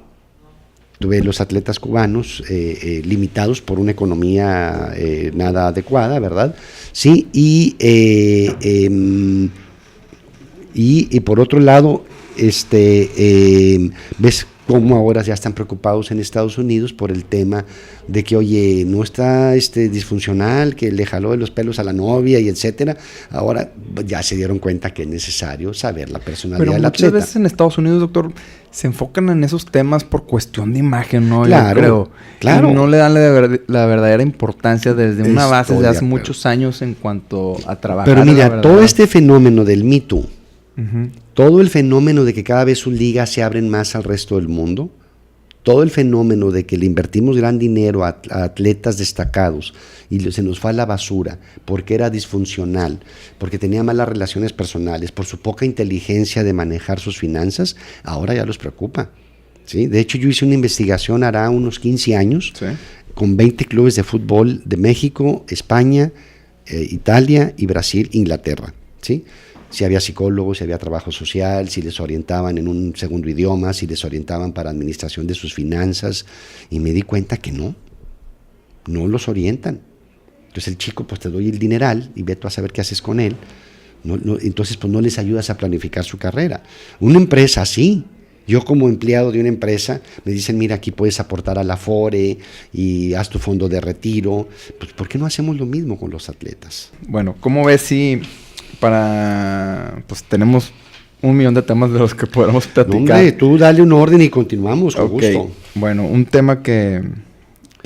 Tuve los atletas cubanos limitados por una economía nada adecuada, ¿verdad? Sí, y por otro lado, ves cómo ahora ya están preocupados en Estados Unidos por el tema de que, oye, no está disfuncional, que le jaló de los pelos a la novia y etcétera. Ahora ya se dieron cuenta que es necesario saber la personalidad del atleta. Pero muchas veces en Estados Unidos, doctor, se enfocan en esos temas por cuestión de imagen, ¿no? Claro, yo creo. claro. Y no le dan la verdadera importancia desde una base de hace muchos años en cuanto a trabajar. Pero mira, todo este fenómeno del Me Too, todo el fenómeno de que cada vez sus ligas se abren más al resto del mundo, todo el fenómeno de que le invertimos gran dinero a atletas destacados y se nos fue a la basura porque era disfuncional, porque tenía malas relaciones personales, por su poca inteligencia de manejar sus finanzas, ahora ya los preocupa. ¿Sí? De hecho, yo hice una investigación hará unos 15 años, ¿sí?, con 20 clubes de fútbol de México, España, Italia y Brasil, Inglaterra, ¿sí? Si había psicólogos, si había trabajo social, si les orientaban en un segundo idioma, si les orientaban para administración de sus finanzas, y me di cuenta que no los orientan. Entonces el chico, pues te doy el dineral y ve tú a saber qué haces con él. Entonces pues no les ayudas a planificar su carrera. Una empresa sí. Yo como empleado de una empresa me dicen, mira, aquí puedes aportar a la Afore y haz tu fondo de retiro. Pues ¿por qué no hacemos lo mismo con los atletas? Bueno, ¿cómo ves si pues tenemos 1,000,000 de temas de los que podamos platicar? No, hombre, tú dale un orden y continuamos con gusto. Bueno, un tema que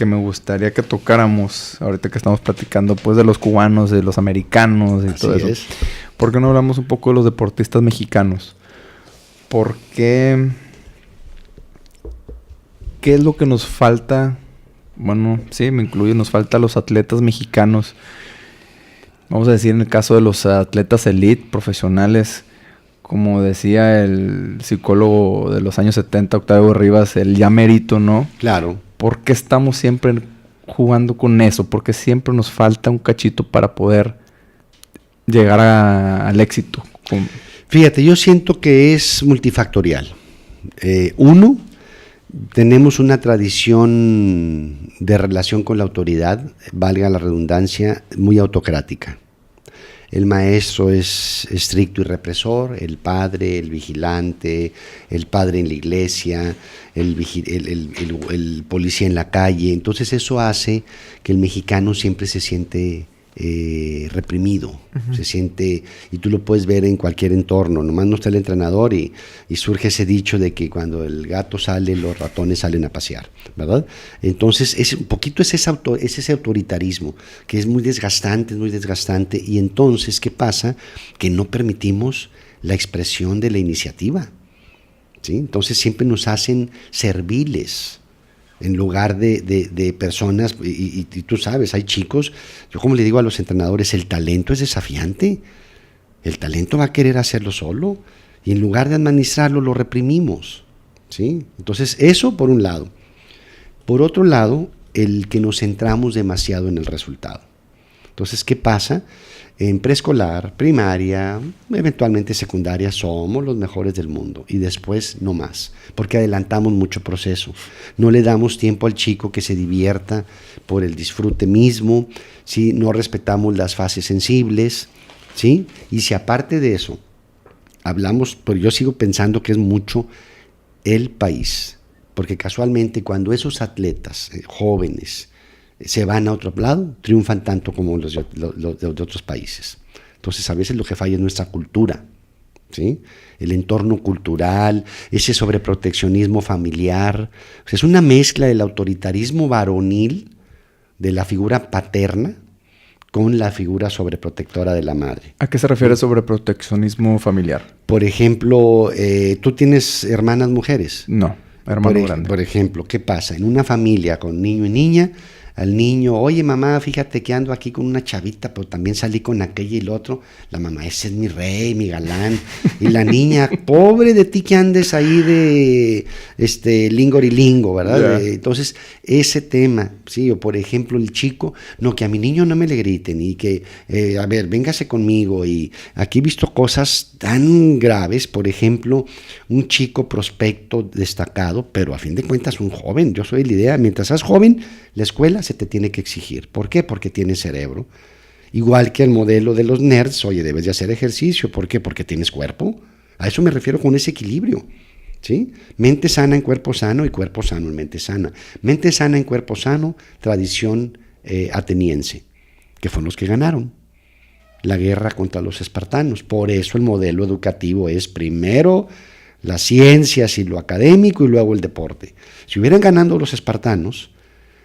me gustaría que tocáramos ahorita que estamos platicando pues de los cubanos, de los americanos y así todo eso. Es. ¿Por qué no hablamos un poco de los deportistas mexicanos? ¿Por qué? ¿Qué es lo que nos falta? Bueno, sí, me incluyo, nos falta a los atletas mexicanos. Vamos a decir en el caso de los atletas elite, profesionales, como decía el psicólogo de los años 70, Octavio Rivas, el ya merito, ¿no? Claro. ¿Por qué estamos siempre jugando con eso? ¿Por qué siempre nos falta un cachito para poder llegar al éxito? Fíjate, yo siento que es multifactorial. Uno, tenemos una tradición de relación con la autoridad, valga la redundancia, muy autocrática. El maestro es estricto y represor, el padre, el vigilante, el padre en la iglesia, el policía en la calle. Entonces eso hace que el mexicano siempre se siente reprimido, se siente, y tú lo puedes ver en cualquier entorno, nomás no está el entrenador y surge ese dicho de que cuando el gato sale, los ratones salen a pasear, ¿verdad? Entonces un poquito es ese autoritarismo que es muy desgastante, y entonces, ¿qué pasa? Que no permitimos la expresión de la iniciativa, ¿sí? Entonces siempre nos hacen serviles en lugar de personas, y tú sabes, hay chicos, yo como le digo a los entrenadores, el talento es desafiante, el talento va a querer hacerlo solo, y en lugar de administrarlo, lo reprimimos, ¿sí? Entonces, eso por un lado. Por otro lado, el que nos centramos demasiado en el resultado. Entonces, ¿qué pasa? En preescolar, primaria, eventualmente secundaria, somos los mejores del mundo, y después no más, porque adelantamos mucho proceso. No le damos tiempo al chico que se divierta por el disfrute mismo, ¿sí? No respetamos las fases sensibles, ¿sí? Y si aparte de eso hablamos, pero yo sigo pensando que es mucho el país, porque casualmente cuando esos atletas jóvenes se van a otro lado, triunfan tanto como los de otros países. Entonces, a veces lo que falla es nuestra cultura, ¿sí? El entorno cultural, ese sobreproteccionismo familiar. O sea, es una mezcla del autoritarismo varonil, de la figura paterna, con la figura sobreprotectora de la madre. ¿A qué se refiere sobreproteccionismo familiar? Por ejemplo, ¿tú tienes hermanas mujeres? No, hermano grande. Por ejemplo, ¿qué pasa? En una familia con niño y niña, al niño, oye mamá, fíjate que ando aquí con una chavita, pero también salí con aquella y el otro. La mamá, ese es mi rey, mi galán. Y la niña, pobre de ti que andes ahí de lingorilingo, ¿verdad? Yeah. Entonces, ese tema, sí, o por ejemplo el chico, no, que a mi niño no me le griten, y que, a ver, véngase conmigo. Y aquí he visto cosas tan graves, por ejemplo, un chico prospecto destacado, pero a fin de cuentas un joven. Yo soy de la idea, mientras seas joven, la escuela se te tiene que exigir. ¿Por qué? Porque tienes cerebro. Igual que el modelo de los nerds, oye, debes de hacer ejercicio. ¿Por qué? Porque tienes cuerpo. A eso me refiero con ese equilibrio, ¿sí? Mente sana en cuerpo sano y cuerpo sano en mente sana. Mente sana en cuerpo sano, tradición ateniense, que fueron los que ganaron la guerra contra los espartanos. Por eso el modelo educativo es primero las ciencias y lo académico y luego el deporte. Si hubieran ganado los espartanos,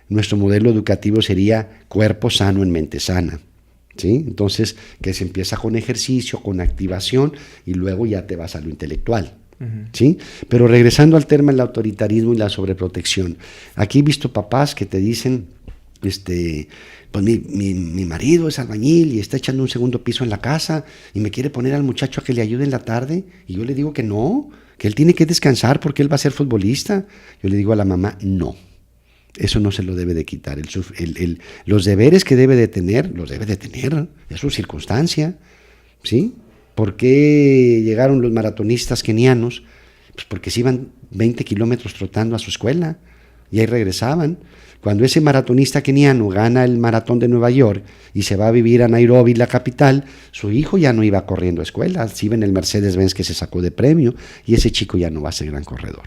nuestro modelo educativo sería cuerpo sano en mente sana, ¿sí? Entonces, que se empieza con ejercicio, con activación, y luego ya te vas a lo intelectual, ¿sí? Pero regresando al tema del autoritarismo y la sobreprotección, aquí he visto papás que te dicen, pues mi marido es albañil y está echando un segundo piso en la casa y me quiere poner al muchacho a que le ayude en la tarde, y yo le digo que no, que él tiene que descansar porque él va a ser futbolista. Yo le digo a la mamá, no. Eso no se lo debe de quitar. Los deberes que debe de tener, los debe de tener. Es su circunstancia, ¿sí? ¿Por qué llegaron los maratonistas kenianos? Pues porque se iban 20 kilómetros trotando a su escuela y ahí regresaban. Cuando ese maratonista keniano gana el maratón de Nueva York y se va a vivir a Nairobi, la capital, su hijo ya no iba corriendo a escuela, se iba en el Mercedes-Benz que se sacó de premio, y ese chico ya no va a ser gran corredor.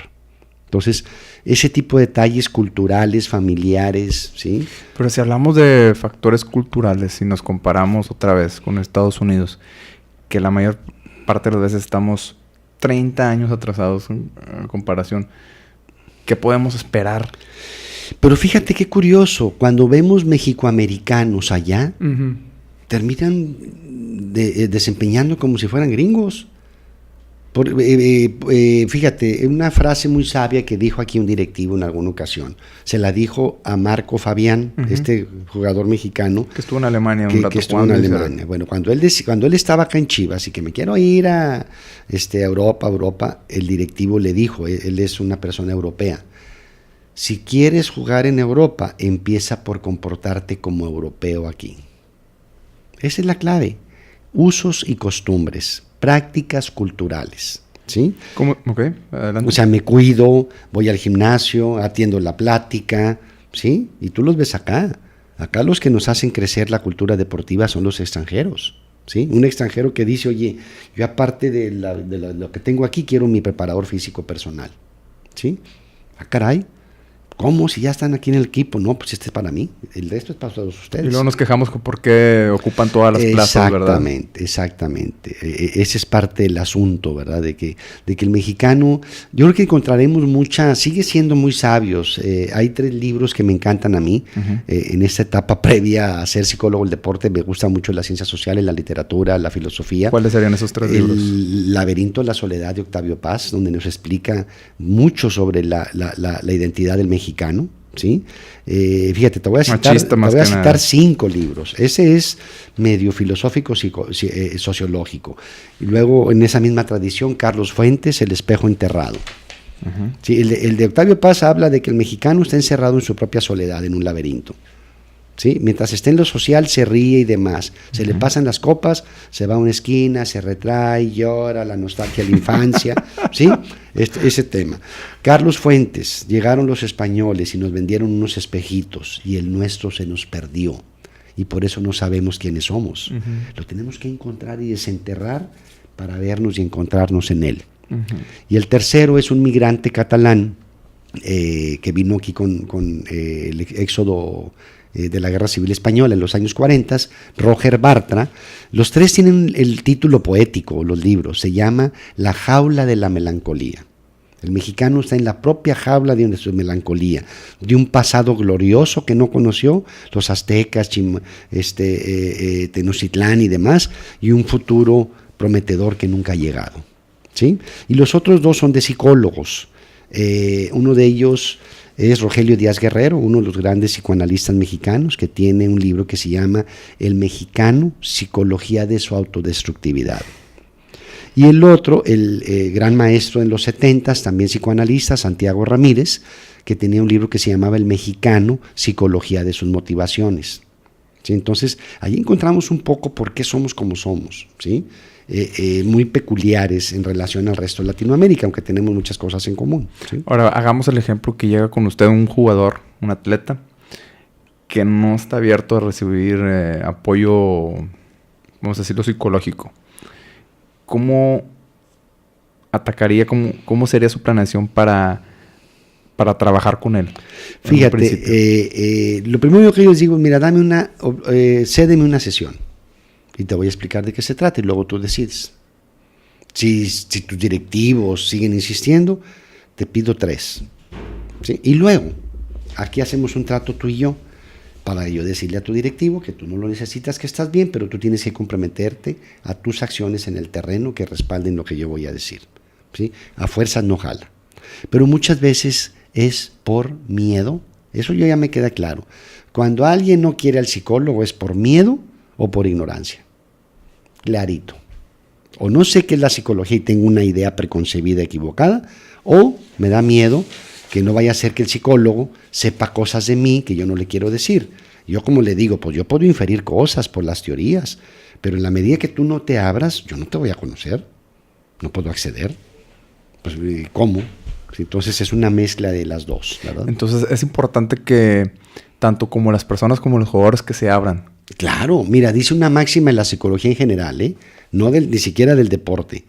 Entonces, ese tipo de detalles culturales, familiares, ¿sí? Pero si hablamos de factores culturales, si nos comparamos otra vez con Estados Unidos, que la mayor parte de las veces estamos 30 años atrasados en comparación, ¿qué podemos esperar? Pero fíjate qué curioso, cuando vemos mexicoamericanos allá, terminan desempeñando como si fueran gringos. Fíjate, una frase muy sabia que dijo aquí un directivo en alguna ocasión, se la dijo a Marco Fabián, este jugador mexicano que estuvo en Alemania un rato. Que estuvo en Alemania. Bueno, cuando él estaba acá en Chivas y que me quiero ir a Europa, el directivo le dijo, él es una persona europea, si quieres jugar en Europa, empieza por comportarte como europeo aquí. Esa es la clave. Usos y costumbres, prácticas culturales. ¿sí? ¿Cómo? Ok, adelante. O sea, me cuido, voy al gimnasio, atiendo la plática, ¿sí? Y tú los ves acá. Acá los que nos hacen crecer la cultura deportiva son los extranjeros, ¿sí? Un extranjero que dice, oye, yo aparte de lo que tengo aquí, quiero mi preparador físico personal, ¿sí? Ah, caray. ¿Cómo? Si ya están aquí en el equipo. No, pues este es para mí. El resto es para todos ustedes. Y luego nos quejamos por qué ocupan todas las plazas, ¿verdad? Exactamente. Ese es parte del asunto, ¿verdad? De que el mexicano, yo creo que encontraremos sigue siendo muy sabios. Hay 3 libros que me encantan a mí. Uh-huh. En esta etapa previa a ser psicólogo del deporte, me gusta mucho las ciencias sociales, la literatura, la filosofía. ¿Cuáles serían esos 3 libros? El laberinto de la soledad de Octavio Paz, donde nos explica mucho sobre la identidad del mexicano. ¿Sí? Fíjate, te voy a citar 5 libros. Ese es medio filosófico, sociológico. Y luego, en esa misma tradición, Carlos Fuentes, El espejo enterrado. Uh-huh. Sí, el de Octavio Paz habla de que el mexicano está encerrado en su propia soledad, en un laberinto. ¿Sí? Mientras esté en lo social, se ríe y demás. Se le pasan las copas, se va a una esquina, se retrae, llora, la nostalgia de la infancia. ¿Sí? Ese tema. Carlos Fuentes, llegaron los españoles y nos vendieron unos espejitos y el nuestro se nos perdió. Y por eso no sabemos quiénes somos. Uh-huh. Lo tenemos que encontrar y desenterrar para vernos y encontrarnos en él. Uh-huh. Y el tercero es un migrante catalán que vino aquí con el éxodo de la Guerra Civil Española en los años 40, Roger Bartra. Los 3 tienen el título poético, los libros, se llama La jaula de la melancolía. El mexicano está en la propia jaula de su melancolía, de un pasado glorioso que no conoció, los aztecas, Tenochtitlán y demás, y un futuro prometedor que nunca ha llegado, ¿sí? Y los otros 2 son de psicólogos. Uno de ellos es Rogelio Díaz Guerrero, uno de los grandes psicoanalistas mexicanos, que tiene un libro que se llama El mexicano, psicología de su autodestructividad. Y el otro, el gran maestro en los 70s, también psicoanalista, Santiago Ramírez, que tenía un libro que se llamaba El mexicano, psicología de sus motivaciones. ¿Sí? Entonces, ahí encontramos un poco por qué somos como somos, ¿sí? Muy peculiares en relación al resto de Latinoamérica, aunque tenemos muchas cosas en común, ¿sí? Ahora, hagamos el ejemplo que llega con usted un jugador, un atleta, que no está abierto a recibir apoyo, vamos a decirlo, psicológico. ¿Cómo atacaría, cómo sería su planeación para trabajar con él? Fíjate, lo primero que yo les digo, mira, cédeme una sesión. Y te voy a explicar de qué se trata y luego tú decides. Si tus directivos siguen insistiendo, te pido 3. ¿Sí? Y luego, aquí hacemos un trato tú y yo, para yo decirle a tu directivo que tú no lo necesitas, que estás bien, pero tú tienes que comprometerte a tus acciones en el terreno que respalden lo que yo voy a decir. ¿Sí? A fuerzas no jala. Pero muchas veces es por miedo. Eso ya me queda claro. Cuando alguien no quiere al psicólogo es por miedo o por ignorancia. Clarito. O no sé qué es la psicología y tengo una idea preconcebida equivocada, o me da miedo que no vaya a ser que el psicólogo sepa cosas de mí que yo no le quiero decir. Yo, como le digo, pues yo puedo inferir cosas por las teorías, pero en la medida que tú no te abras, yo no te voy a conocer, no puedo acceder. Pues, ¿cómo? Entonces es una mezcla de las dos, ¿verdad? Entonces es importante que tanto como las personas como los jugadores que se abran. Claro, mira, dice una máxima en la psicología en general, no ni siquiera del deporte.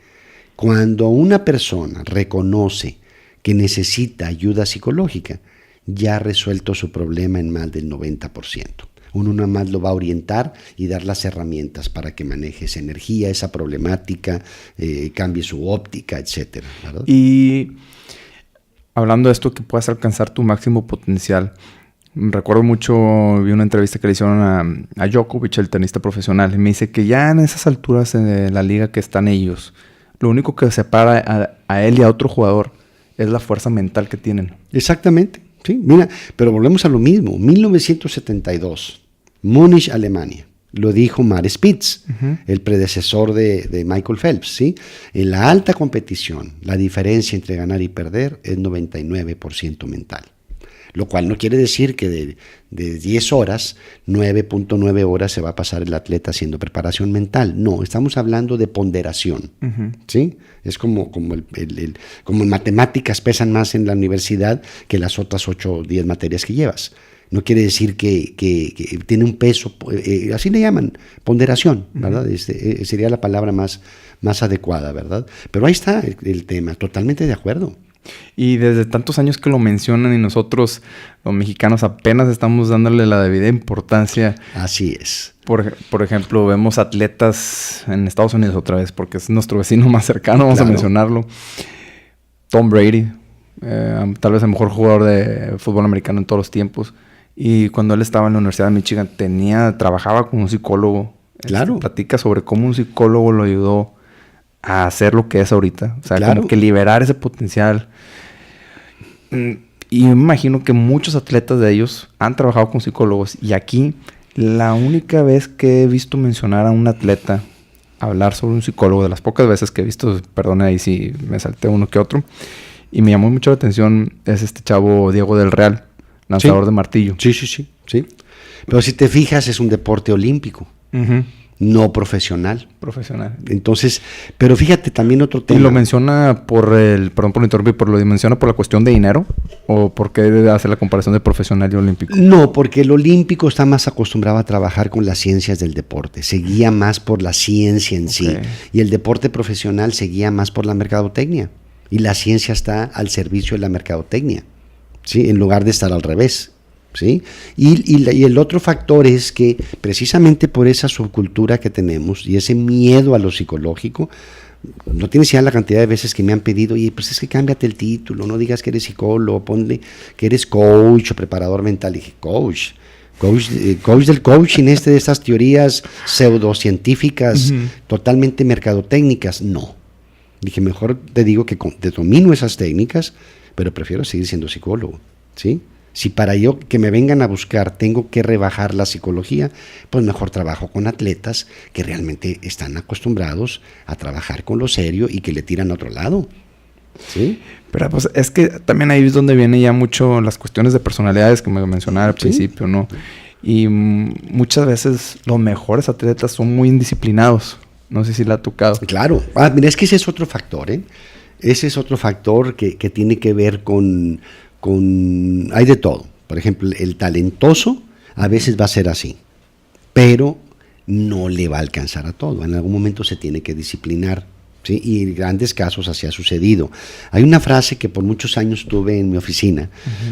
Cuando una persona reconoce que necesita ayuda psicológica, ya ha resuelto su problema en más del 90%. Uno nada más lo va a orientar y dar las herramientas para que maneje esa energía, esa problemática, cambie su óptica, etcétera, ¿verdad? Y hablando de esto, que puedas alcanzar tu máximo potencial. Recuerdo mucho, vi una entrevista que le hicieron a Djokovic, el tenista profesional, y me dice que ya en esas alturas de la liga que están ellos, lo único que separa a él y a otro jugador es la fuerza mental que tienen. Exactamente, sí, mira, pero volvemos a lo mismo. 1972, Múnich, Alemania, lo dijo Mark Spitz, el predecesor de Michael Phelps, ¿sí? En la alta competición, la diferencia entre ganar y perder es 99% mental. Lo cual no quiere decir que de 10 horas, 9.9 horas se va a pasar el atleta haciendo preparación mental. No, estamos hablando de ponderación. ¿Sí? Es como en matemáticas pesan más en la universidad que las otras 8 o 10 materias que llevas. No quiere decir que tiene un peso, así le llaman, ponderación, ¿verdad? Sería la palabra más adecuada, ¿verdad? Pero ahí está el tema, totalmente de acuerdo. Y desde tantos años que lo mencionan y nosotros, los mexicanos, apenas estamos dándole la debida importancia. Así es. Por ejemplo, vemos atletas en Estados Unidos otra vez, porque es nuestro vecino más cercano, vamos a mencionarlo. Tom Brady, tal vez el mejor jugador de fútbol americano en todos los tiempos. Y cuando él estaba en la Universidad de Michigan, trabajaba con un psicólogo. Claro. Platica sobre cómo un psicólogo lo ayudó a hacer lo que es ahorita. O sea, claro, como que liberar ese potencial. Y me imagino que muchos atletas de ellos han trabajado con psicólogos. Y aquí, la única vez que he visto mencionar a un atleta hablar sobre un psicólogo, de las pocas veces que he visto, perdón ahí si me salté uno que otro, y me llamó mucho la atención, es este chavo Diego del Real, lanzador de martillo. Sí. Pero si te fijas, es un deporte olímpico. No profesional. Entonces, pero fíjate también otro tema. ¿Y lo menciona perdón por interrumpir, lo menciona por la cuestión de dinero? ¿O por qué debe hacer la comparación de profesional y olímpico? No, porque el olímpico está más acostumbrado a trabajar con las ciencias del deporte. Se guía más por la ciencia en sí. Y el deporte profesional se guía más por la mercadotecnia. Y la ciencia está al servicio de la mercadotecnia, ¿sí? En lugar de estar al revés. ¿Sí? Y el otro factor es que precisamente por esa subcultura que tenemos y ese miedo a lo psicológico, no tienes idea la cantidad de veces que me han pedido, oye, pues es que cámbiate el título, no digas que eres psicólogo, ponle que eres coach o preparador mental. Y dije, coach del coaching, de estas teorías pseudocientíficas, totalmente mercadotécnicas. No. Dije, mejor te digo que te domino esas técnicas, pero prefiero seguir siendo psicólogo, ¿sí? Si para yo que me vengan a buscar tengo que rebajar la psicología, pues mejor trabajo con atletas que realmente están acostumbrados a trabajar con lo serio y que le tiran a otro lado. ¿Sí? Pero pues es que también ahí es donde viene ya mucho las cuestiones de personalidades que me mencionaba al principio, ¿no? Y muchas veces los mejores atletas son muy indisciplinados. No sé si le ha tocado. Claro. Mira, es que ese es otro factor, ¿eh? Ese es otro factor que tiene que ver con hay de todo. Por ejemplo, el talentoso a veces va a ser así, pero no le va a alcanzar a todo. En algún momento se tiene que disciplinar, ¿sí? Y en grandes casos así ha sucedido. Hay una frase que por muchos años tuve en mi oficina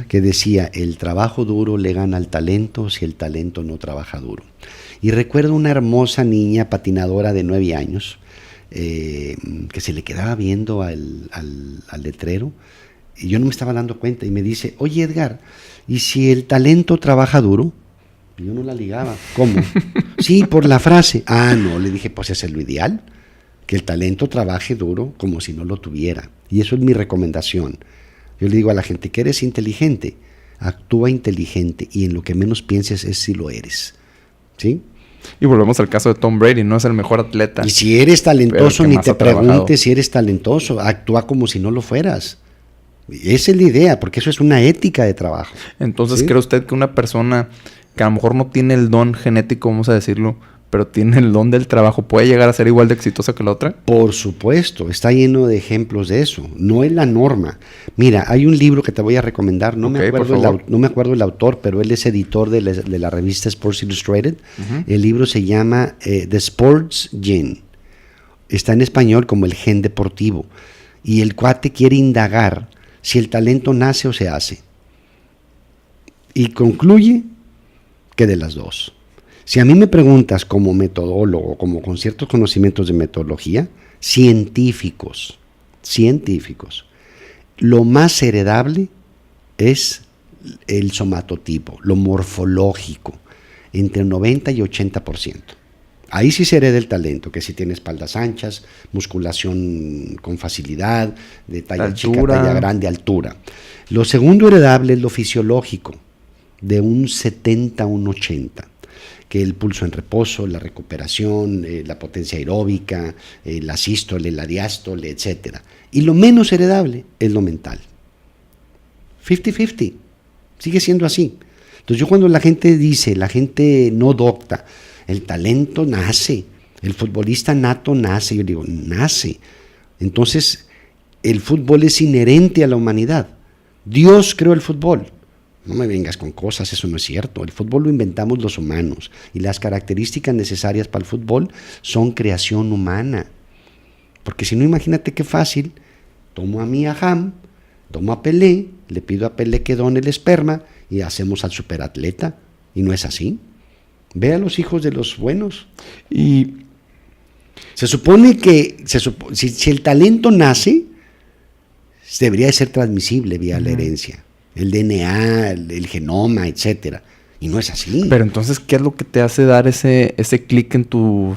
que decía, el trabajo duro le gana al talento si el talento no trabaja duro. Y recuerdo una hermosa niña patinadora de 9 años que se le quedaba viendo al letrero. Y yo no me estaba dando cuenta y me dice, oye Edgar, ¿y si el talento trabaja duro? Y yo no la ligaba. ¿Cómo? Sí, por la frase. No, le dije, pues ese es lo ideal, que el talento trabaje duro como si no lo tuviera. Y eso es mi recomendación. Yo le digo a la gente que eres inteligente, actúa inteligente y en lo que menos pienses es si lo eres. ¿Sí? Y volvemos al caso de Tom Brady, no es el mejor atleta. Y si eres talentoso, ni te preguntes si eres talentoso, actúa como si no lo fueras. Esa es la idea, porque eso es una ética de trabajo. Entonces, ¿cree usted que una persona que a lo mejor no tiene el don genético, vamos a decirlo, pero tiene el don del trabajo, puede llegar a ser igual de exitosa que la otra? Por supuesto, está lleno de ejemplos de eso. No es la norma. Mira, hay un libro que te voy a recomendar, no me acuerdo el autor, pero él es editor de la revista Sports Illustrated. El libro se llama The Sports Gene. Está en español como el gen deportivo. Y el cuate quiere indagar si el talento nace o se hace. Y concluye que de las dos. Si a mí me preguntas como metodólogo, como con ciertos conocimientos de metodología, científicos, lo más heredable es el somatotipo, lo morfológico, entre 90 y 80%. Ahí sí se hereda el talento, que si tiene espaldas anchas, musculación con facilidad, de talla chica, talla grande, altura. Lo segundo heredable es lo fisiológico, de un 70 a un 80, que el pulso en reposo, la recuperación, la potencia aeróbica, la sístole, la diástole, etc. Y lo menos heredable es lo mental. 50-50. Sigue siendo así. Entonces yo cuando la gente dice, la gente no docta, el talento nace, el futbolista nato nace, yo digo, nace. Entonces el fútbol es inherente a la humanidad. Dios creó el fútbol. No me vengas con cosas, eso no es cierto. El fútbol lo inventamos los humanos y las características necesarias para el fútbol son creación humana. Porque si no, imagínate qué fácil, tomo a mí a Ham, tomo a Pelé, le pido a Pelé que done el esperma y hacemos al superatleta. Y no es así. Ve a los hijos de los buenos. Y se supone que si el talento nace, debería de ser transmisible vía la herencia. El DNA, el genoma, etcétera. Y no es así. Pero entonces, ¿qué es lo que te hace dar ese clic en tu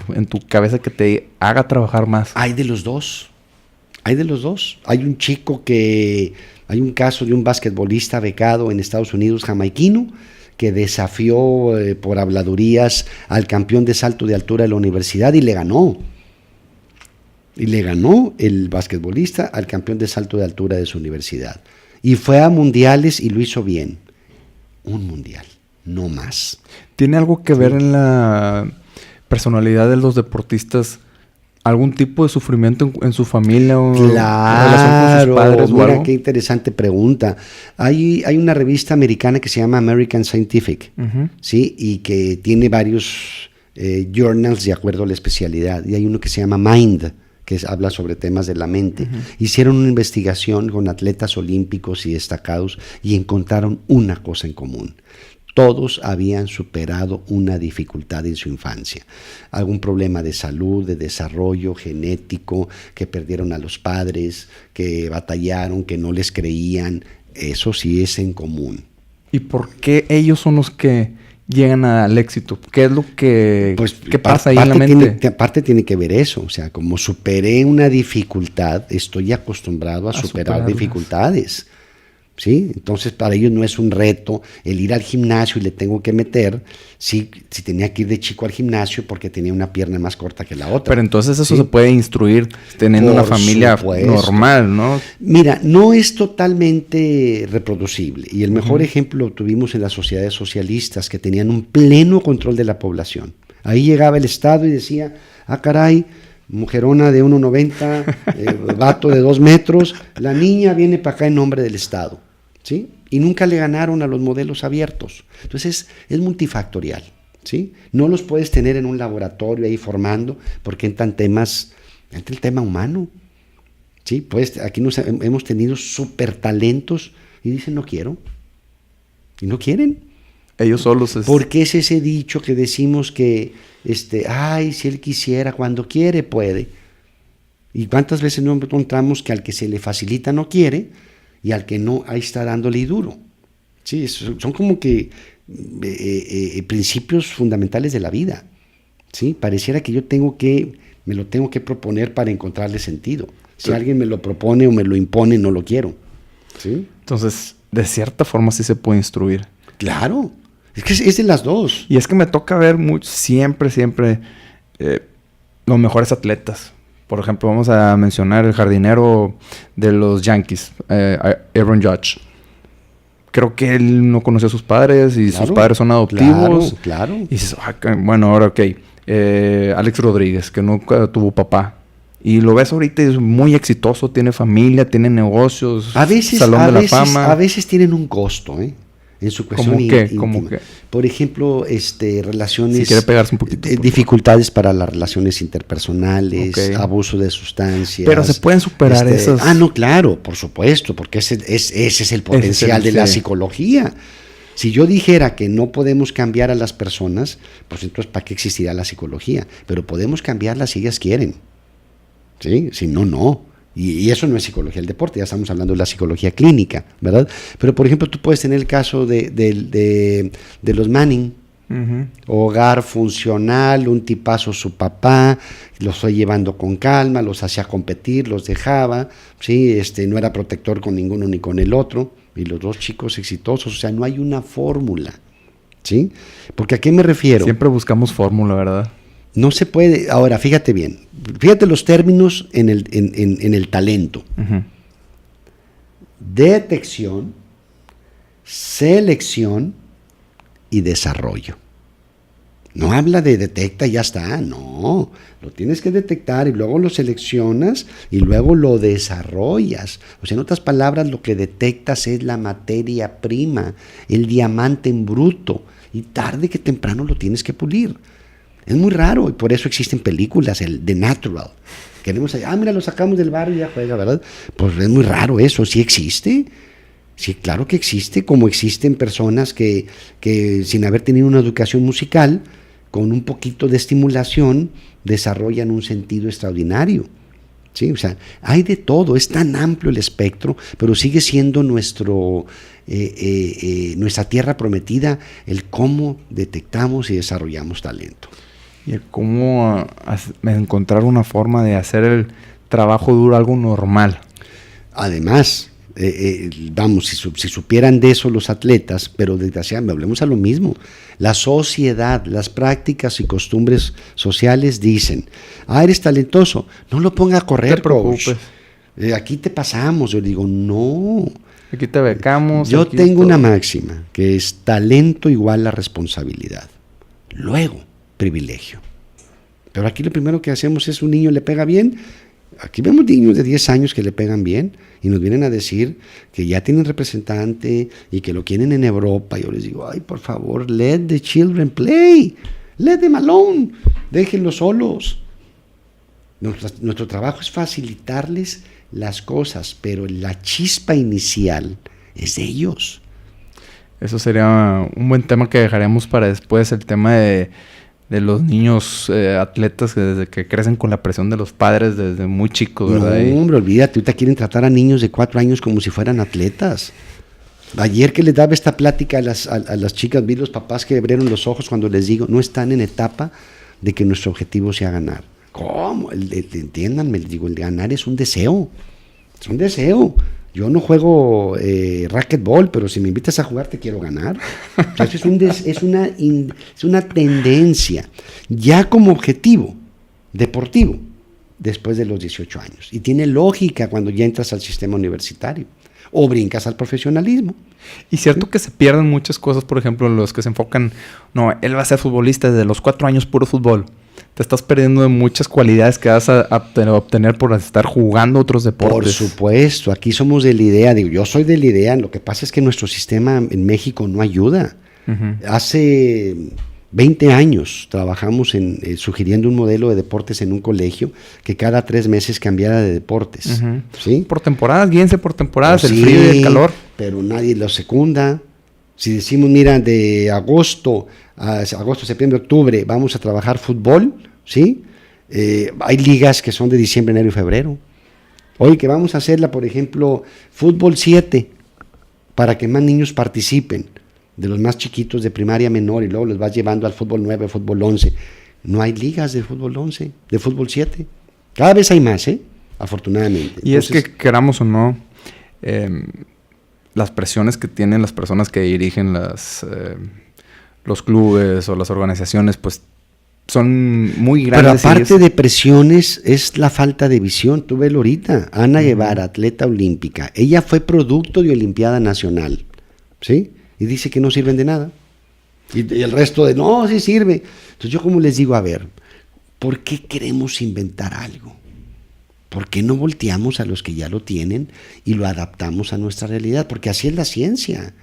cabeza que te haga trabajar más? Hay de los dos. Hay un chico hay un caso de un basquetbolista becado en Estados Unidos, jamaiquino, que desafió por habladurías al campeón de salto de altura de la universidad y le ganó. Y le ganó el basquetbolista al campeón de salto de altura de su universidad. Y fue a mundiales y lo hizo bien. Un mundial, no más. ¿Tiene algo que ver en la personalidad de los deportistas? ¿Algún tipo de sufrimiento en su familia o claro, en relación con sus padres o algo? Qué interesante pregunta. Hay una revista americana que se llama American Scientific, ¿sí? Y que tiene varios journals de acuerdo a la especialidad. Y hay uno que se llama Mind, que habla sobre temas de la mente. Hicieron una investigación con atletas olímpicos y destacados y encontraron una cosa en común. Todos habían superado una dificultad en su infancia. Algún problema de salud, de desarrollo genético, que perdieron a los padres, que batallaron, que no les creían. Eso sí es en común. ¿Y por qué ellos son los que llegan al éxito? ¿Qué es lo que qué pasa ahí en la mente? Aparte tiene que ver eso. O sea, como superé una dificultad, estoy acostumbrado a superar dificultades. ¿Sí? Entonces para ellos no es un reto el ir al gimnasio y le tengo que meter si tenía que ir de chico al gimnasio porque tenía una pierna más corta que la otra. Pero entonces eso se puede instruir teniendo una familia normal, ¿no? Mira, no es totalmente reproducible y el mejor ejemplo lo tuvimos en las sociedades socialistas que tenían un pleno control de la población. Ahí llegaba el Estado y decía, caray, mujerona de 1,90, vato de 2 metros, la niña viene para acá en nombre del Estado. ¿Sí? Y nunca le ganaron a los modelos abiertos. Entonces es multifactorial, ¿sí? No los puedes tener en un laboratorio ahí formando porque entra el tema humano, ¿sí? Pues aquí hemos tenido súper talentos y dicen no quiero, y no quieren. Ellos solos. Porque es ese dicho que decimos que si él quisiera, cuando quiere puede. ¿Y cuántas veces no encontramos que al que se le facilita no quiere y al que no, ahí está dándole y duro? Sí, son como que principios fundamentales de la vida. ¿Sí? Pareciera que me lo tengo que proponer para encontrarle sentido. Si alguien me lo propone o me lo impone, no lo quiero. ¿Sí? Entonces, de cierta forma sí se puede instruir. Claro. Es que es de las dos. Y es que me toca ver siempre los mejores atletas. Por ejemplo, vamos a mencionar el jardinero de los Yankees, Aaron Judge. Creo que él no conoció a sus padres y sus padres son adoptivos. Claro. Y dices, bueno, ahora Alex Rodríguez, que nunca tuvo papá. Y lo ves ahorita y es muy exitoso, tiene familia, tiene negocios, salón de la fama. A veces tienen un costo, en su cuestión ¿Cómo qué? Por ejemplo, relaciones... Si quiere pegarse un poquito. Dificultades para las relaciones interpersonales, abuso de sustancias. Pero se pueden superar esas... no, claro, por supuesto, porque ese es el potencial de la psicología. Si yo dijera que no podemos cambiar a las personas, pues entonces ¿para qué existirá la psicología? Pero podemos cambiarlas si ellas quieren. ¿Sí? Si no, no. Y eso no es psicología del deporte, ya estamos hablando de la psicología clínica, ¿verdad? Pero, por ejemplo, tú puedes tener el caso de los Manning. Hogar funcional, un tipazo su papá, los fue llevando con calma, los hacía competir, los dejaba, ¿sí? No era protector con ninguno ni con el otro, y los dos chicos exitosos, o sea, no hay una fórmula, ¿sí? Porque ¿a qué me refiero? Siempre buscamos fórmula, ¿verdad? No se puede. Ahora, fíjate bien. Fíjate los términos en el talento. Detección, selección y desarrollo. No habla de detecta y ya está, no, lo tienes que detectar y luego lo seleccionas y luego lo desarrollas. O sea, en otras palabras, lo que detectas es la materia prima, el diamante en bruto, y tarde que temprano lo tienes que pulir. Es muy raro y por eso existen películas, el The Natural. Queremos, mira, lo sacamos del barrio y ya juega, ¿verdad? Pues es muy raro eso, ¿sí existe? Sí, claro que existe, como existen personas que sin haber tenido una educación musical, con un poquito de estimulación, desarrollan un sentido extraordinario. ¿Sí? O sea, hay de todo, es tan amplio el espectro, pero sigue siendo nuestra tierra prometida, el cómo detectamos y desarrollamos talento. Y el cómo encontrar una forma de hacer el trabajo duro algo normal. Además, vamos, si supieran de eso los atletas, pero desgraciadamente, hablemos a lo mismo. La sociedad, las prácticas y costumbres sociales dicen, eres talentoso, no lo ponga a correr, te preocupes. Aquí te pasamos. Yo digo, no. Aquí te becamos. Yo tengo una máxima, que es talento igual a responsabilidad. Luego, privilegio. Pero aquí lo primero que hacemos es, un niño le pega bien. Aquí vemos niños de 10 años que le pegan bien y nos vienen a decir que ya tienen representante y que lo quieren en Europa. Yo les digo, por favor, let the children play, let them alone, déjenlos solos. Nuestro trabajo es facilitarles las cosas, pero la chispa inicial es de ellos. Eso sería un buen tema que dejaremos para después, el tema de los niños atletas que desde que crecen con la presión de los padres desde muy chicos, ¿verdad? No, hombre, olvídate, ahorita quieren tratar a niños de 4 años como si fueran atletas. Ayer que les daba esta plática a las chicas, vi los papás que abrieron los ojos cuando les digo, no están en etapa de que nuestro objetivo sea ganar. ¿Cómo? Entiéndanme, les digo, el ganar es un deseo, es un deseo. Yo no juego racquetball, pero si me invitas a jugar te quiero ganar. Entonces es una tendencia ya como objetivo deportivo después de los 18 años. Y tiene lógica cuando ya entras al sistema universitario o brincas al profesionalismo. Y cierto que se pierden muchas cosas, por ejemplo, los que se enfocan, no, él va a ser futbolista desde los 4 años, puro fútbol. Te estás perdiendo de muchas cualidades que vas a obtener por estar jugando otros deportes. Por supuesto, aquí somos de la idea, yo soy de la idea, lo que pasa es que nuestro sistema en México no ayuda. Uh-huh. Hace 20 años trabajamos sugiriendo un modelo de deportes en un colegio que cada 3 meses cambiara de deportes. Uh-huh. ¿Sí? Por temporadas, guíense por temporadas, pues el frío y el calor. Pero nadie lo secunda. Si decimos, mira, de agosto, septiembre, octubre, vamos a trabajar fútbol, ¿sí? Hay ligas que son de diciembre, enero y febrero. Oye, que vamos a hacerla, por ejemplo, fútbol 7, para que más niños participen, de los más chiquitos de primaria menor, y luego los vas llevando al fútbol 9, fútbol 11. No hay ligas de fútbol 11, de fútbol 7. Cada vez hay más, afortunadamente. Y entonces, es que queramos o no, las presiones que tienen las personas que dirigen los clubes o las organizaciones, pues son muy grandes. Pero aparte de presiones, es la falta de visión. Tú velo ahorita. Ana Guevara, atleta olímpica. Ella fue producto de Olimpiada Nacional, ¿sí? Y dice que no sirven de nada. Y el resto no, sí sirve. Entonces yo como les digo, a ver, ¿por qué queremos inventar algo? ¿Por qué no volteamos a los que ya lo tienen y lo adaptamos a nuestra realidad? Porque así es la ciencia.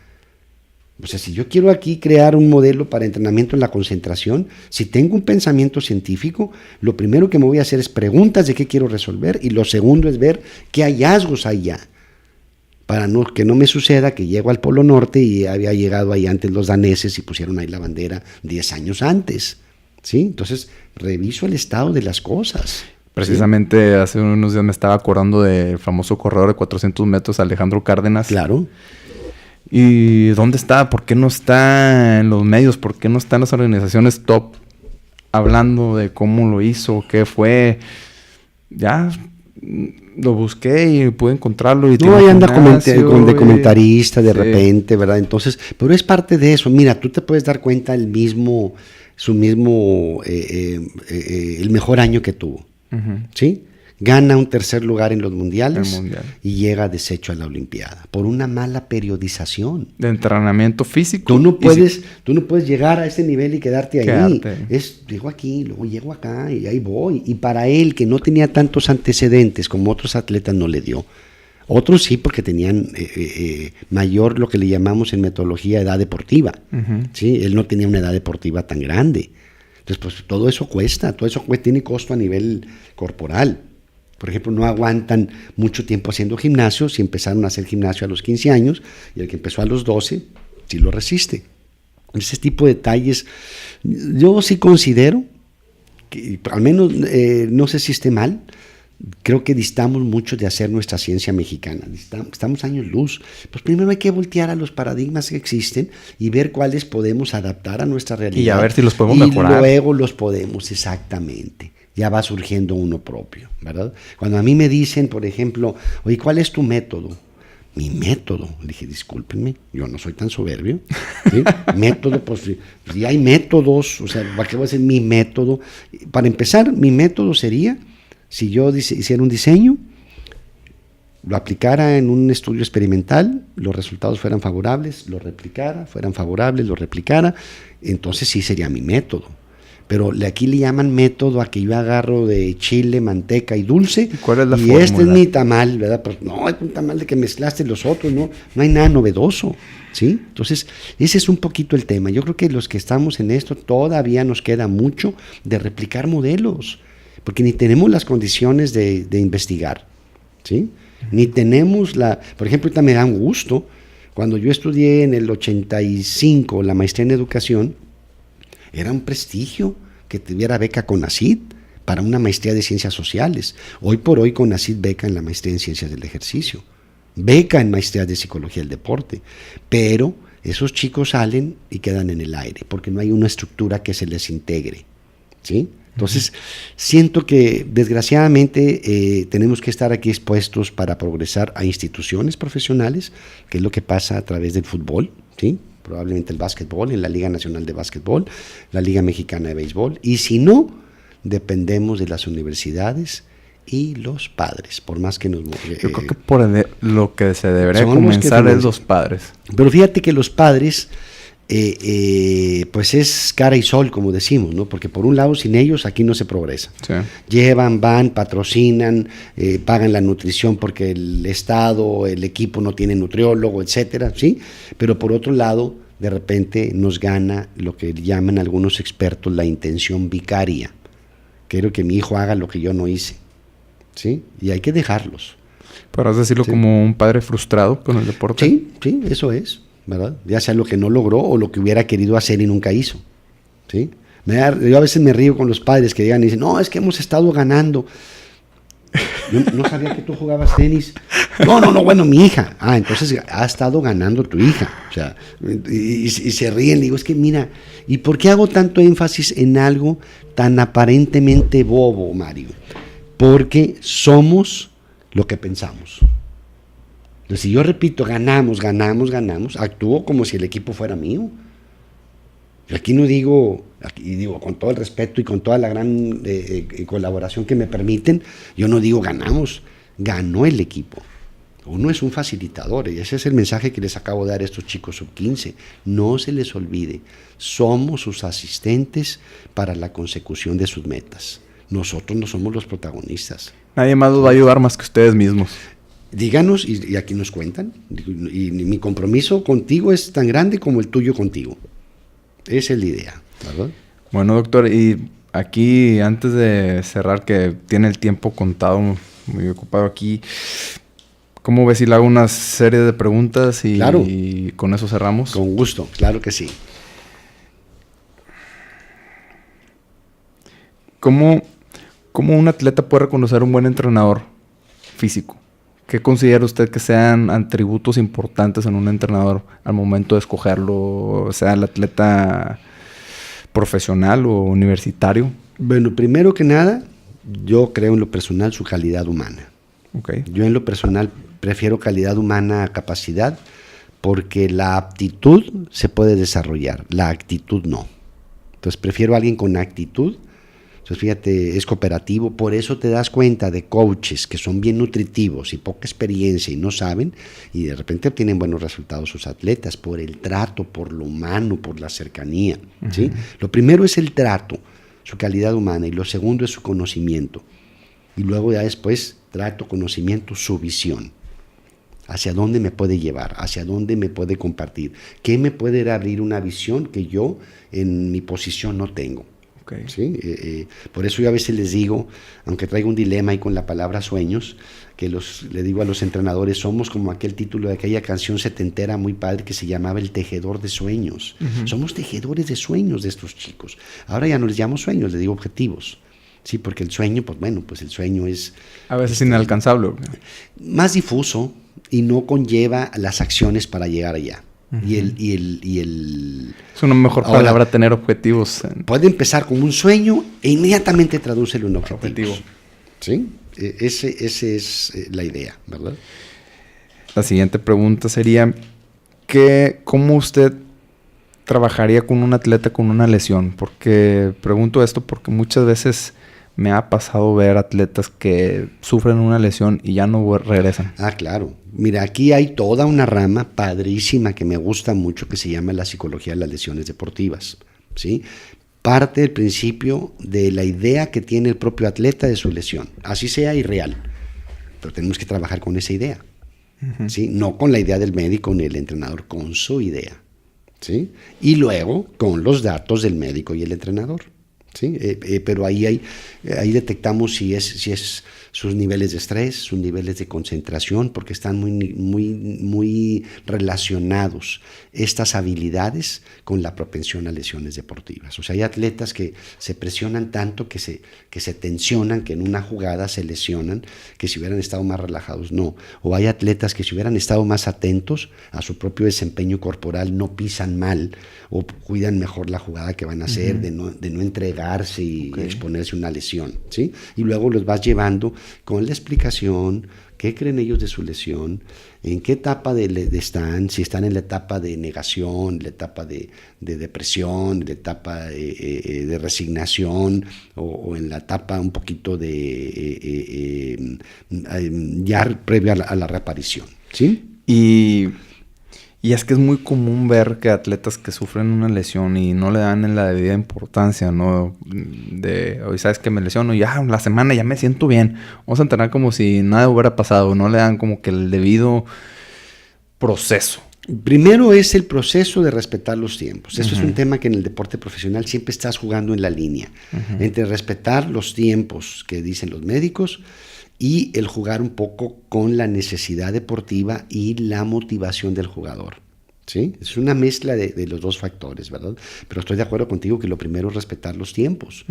O sea, si yo quiero aquí crear un modelo para entrenamiento en la concentración, si tengo un pensamiento científico, lo primero que me voy a hacer es preguntas de qué quiero resolver, y lo segundo es ver qué hallazgos hay ya. Para que no me suceda que llego al Polo Norte y había llegado ahí antes los daneses y pusieron ahí la bandera 10 años antes. ¿Sí? Entonces, reviso el estado de las cosas. Precisamente hace unos días me estaba acordando del famoso corredor de 400 metros, Alejandro Cárdenas. Claro. ¿Y dónde está? ¿Por qué no está en los medios? ¿Por qué no está en las organizaciones top hablando de cómo lo hizo? ¿Qué fue? Ya lo busqué y pude encontrarlo. Y no, ahí anda de comentarista de repente, ¿verdad? Entonces, pero es parte de eso. Mira, tú te puedes dar cuenta el mejor año que tuvo. Uh-huh. ¿Sí? gana un tercer lugar en los mundiales y llega deshecho a la Olimpiada por una mala periodización. De entrenamiento físico. Tú no puedes llegar a ese nivel y quedarte ahí. Llego aquí, luego llego acá y ahí voy. Y para él, que no tenía tantos antecedentes como otros atletas, no le dio. Otros sí, porque tenían mayor, lo que le llamamos en metodología, edad deportiva. ¿Sí? Él no tenía una edad deportiva tan grande. Entonces, pues todo eso cuesta, tiene costo a nivel corporal. Por ejemplo, no aguantan mucho tiempo haciendo gimnasio, si empezaron a hacer gimnasio a los 15 años, y el que empezó a los 12, sí lo resiste. Ese tipo de detalles, yo sí considero, que al menos no sé si esté mal, creo que distamos mucho de hacer nuestra ciencia mexicana, estamos años luz. Pues primero hay que voltear a los paradigmas que existen y ver cuáles podemos adaptar a nuestra realidad. Y a ver si los podemos mejorar. Y luego los podemos, exactamente. Ya va surgiendo uno propio, ¿verdad? Cuando a mí me dicen, por ejemplo, oye, ¿cuál es tu método? Mi método. Le dije, discúlpenme, yo no soy tan soberbio. ¿Sí? Método, pues si hay métodos, o sea, ¿para qué voy a hacer mi método? Para empezar, mi método sería, si yo hiciera un diseño, lo aplicara en un estudio experimental, los resultados fueran favorables, lo replicara, fueran favorables, lo replicara, entonces sí sería mi método. Pero aquí le llaman método a que yo agarro de chile, manteca y dulce. ¿Y cuál es la y fórmula? Este es mi tamal, ¿verdad? Pero no, es un tamal de que mezclaste los otros, no hay nada novedoso, ¿sí? Entonces, ese es un poquito el tema. Yo creo que los que estamos en esto todavía nos queda mucho de replicar modelos, porque ni tenemos las condiciones de investigar, ¿sí? Ni tenemos por ejemplo, ahorita me da un gusto, cuando yo estudié en el 85 la maestría en educación, era un prestigio que tuviera beca CONACYT para una maestría de ciencias sociales. Hoy por hoy CONACYT beca en la maestría en ciencias del ejercicio, beca en maestría de psicología del deporte, pero esos chicos salen y quedan en el aire porque no hay una estructura que se les integre, ¿sí? Entonces, siento que desgraciadamente tenemos que estar aquí expuestos para progresar a instituciones profesionales, que es lo que pasa a través del fútbol, ¿sí? Probablemente el básquetbol, en la Liga Nacional de Básquetbol, la Liga Mexicana de Béisbol, y si no, dependemos de las universidades y los padres, por más que nos... Yo creo que por lo que se debería comenzar es los padres. Pero fíjate que los padres, pues es cara y sol, como decimos, ¿no? Porque por un lado, sin ellos aquí no se progresa. Sí. Llevan, van, patrocinan, pagan la nutrición porque el Estado, el equipo no tiene nutriólogo, etcétera, ¿sí? Pero por otro lado, de repente nos gana lo que llaman algunos expertos la intención vicaria. Quiero que mi hijo haga lo que yo no hice, ¿sí? Y hay que dejarlos. ¿Podrás decirlo como un padre frustrado con el deporte? Sí, eso es, ¿verdad? Ya sea lo que no logró o lo que hubiera querido hacer y nunca hizo, ¿sí? Yo a veces me río con los padres que llegan y dicen, no, es que hemos estado ganando. Yo no sabía que tú jugabas tenis. No, bueno, mi hija. Ah, entonces ha estado ganando tu hija. O sea, y se ríen. Digo, es que mira, ¿y por qué hago tanto énfasis en algo tan aparentemente bobo, Mario? Porque somos lo que pensamos. Entonces, si yo repito, ganamos, actúo como si el equipo fuera mío. Yo aquí no digo, digo con todo el respeto y con toda la gran colaboración que me permiten, yo no digo ganamos, ganó el equipo. Uno es un facilitador y ese es el mensaje que les acabo de dar a estos chicos sub-15. No se les olvide, somos sus asistentes para la consecución de sus metas. Nosotros no somos los protagonistas. Nadie más los va a ayudar más que ustedes mismos. Díganos y aquí nos cuentan. Y mi compromiso contigo es tan grande como el tuyo contigo. Esa es la idea, ¿verdad? Bueno, doctor, y aquí antes de cerrar, que tiene el tiempo contado, muy ocupado aquí, ¿cómo ves si le hago una serie de preguntas y con eso cerramos? Con gusto, claro que sí. ¿Cómo un atleta puede reconocer un buen entrenador físico? ¿Qué considera usted que sean atributos importantes en un entrenador al momento de escogerlo, sea el atleta profesional o universitario? Bueno, primero que nada, yo creo en lo personal su calidad humana. Okay. Yo en lo personal prefiero calidad humana a capacidad porque la aptitud se puede desarrollar, la actitud no. Entonces prefiero a alguien con actitud Entonces, fíjate, es cooperativo. Por eso te das cuenta de coaches que son bien nutritivos y poca experiencia y no saben, y de repente obtienen buenos resultados sus atletas por el trato, por lo humano, por la cercanía. ¿Sí? Lo primero es el trato, su calidad humana, y lo segundo es su conocimiento. Y luego ya después, trato, conocimiento, su visión. Hacia dónde me puede llevar, hacia dónde me puede compartir, qué me puede abrir una visión que yo en mi posición no tengo. Okay. ¿Sí? Por eso yo a veces les digo, aunque traigo un dilema ahí con la palabra sueños, que le digo a los entrenadores, somos como aquel título de aquella canción setentera muy padre que se llamaba El Tejedor de Sueños. Somos tejedores de sueños de estos chicos. Ahora ya no les llamo sueños, les digo objetivos. Sí, porque el sueño, pues bueno, pues el sueño es... A veces inalcanzable. Más difuso y no conlleva las acciones para llegar allá. Y el es una mejor palabra tener objetivos. Puede empezar con un sueño e inmediatamente tradúcelo en objetivo. ¿Sí? Esa es la idea, ¿verdad? La siguiente pregunta sería, ¿cómo usted trabajaría con un atleta con una lesión? Porque pregunto esto porque muchas veces me ha pasado ver atletas que sufren una lesión y ya no regresan. Ah, claro. Mira, aquí hay toda una rama padrísima que me gusta mucho que se llama la psicología de las lesiones deportivas, ¿sí? Parte del principio de la idea que tiene el propio atleta de su lesión, así sea irreal, pero tenemos que trabajar con esa idea, ¿sí? No con la idea del médico ni el entrenador, con su idea, ¿sí? Y luego con los datos del médico y el entrenador. ¿Sí? Pero ahí detectamos si es sus niveles de estrés, sus niveles de concentración, porque están muy relacionados estas habilidades con la propensión a lesiones deportivas. O sea, hay atletas que se presionan tanto, que se tensionan, que en una jugada se lesionan, que si hubieran estado más relajados, no. O hay atletas que si hubieran estado más atentos a su propio desempeño corporal, no pisan mal o cuidan mejor la jugada que van a hacer, de no entregarse y exponerse a una lesión, ¿sí? Y luego los vas llevando con la explicación, qué creen ellos de su lesión, en qué etapa están, si están en la etapa de negación, la etapa de depresión, la etapa de resignación o en la etapa un poquito ya previa a la reaparición, ¿sí? Y es que es muy común ver que atletas que sufren una lesión y no le dan en la debida importancia, ¿no? Hoy sabes que me lesiono y ya la semana ya me siento bien. Vamos a entrenar como si nada hubiera pasado. No le dan como que el debido proceso. Primero es el proceso de respetar los tiempos. Eso es un tema que en el deporte profesional siempre estás jugando en la línea. Entre respetar los tiempos que dicen los médicos y el jugar un poco con la necesidad deportiva y la motivación del jugador, ¿sí? Es una mezcla de los dos factores, ¿verdad? Pero estoy de acuerdo contigo que lo primero es respetar los tiempos,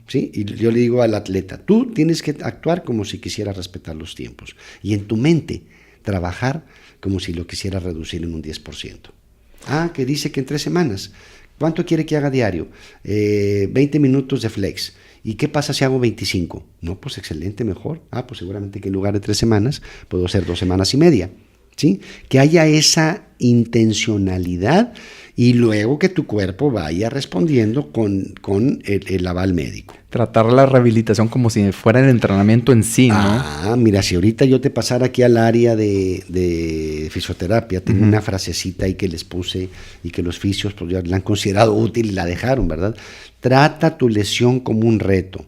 ¿sí? Y yo le digo al atleta, tú tienes que actuar como si quisieras respetar los tiempos y en tu mente trabajar como si lo quisieras reducir en un 10%. Que dice que en 3 semanas. ¿Cuánto quiere que haga diario? 20 minutos de flex. ¿Y qué pasa si hago 25? No, pues excelente, mejor. Pues seguramente que en lugar de 3 semanas puedo hacer 2 semanas y media, ¿sí? Que haya esa intencionalidad y luego que tu cuerpo vaya respondiendo con el aval médico. Tratar la rehabilitación como si fuera el entrenamiento en sí, ¿no? Mira, si ahorita yo te pasara aquí al área de fisioterapia, tengo una frasecita ahí que les puse y que los fisios pues, ya la han considerado útil y la dejaron, ¿verdad? Trata tu lesión como un reto.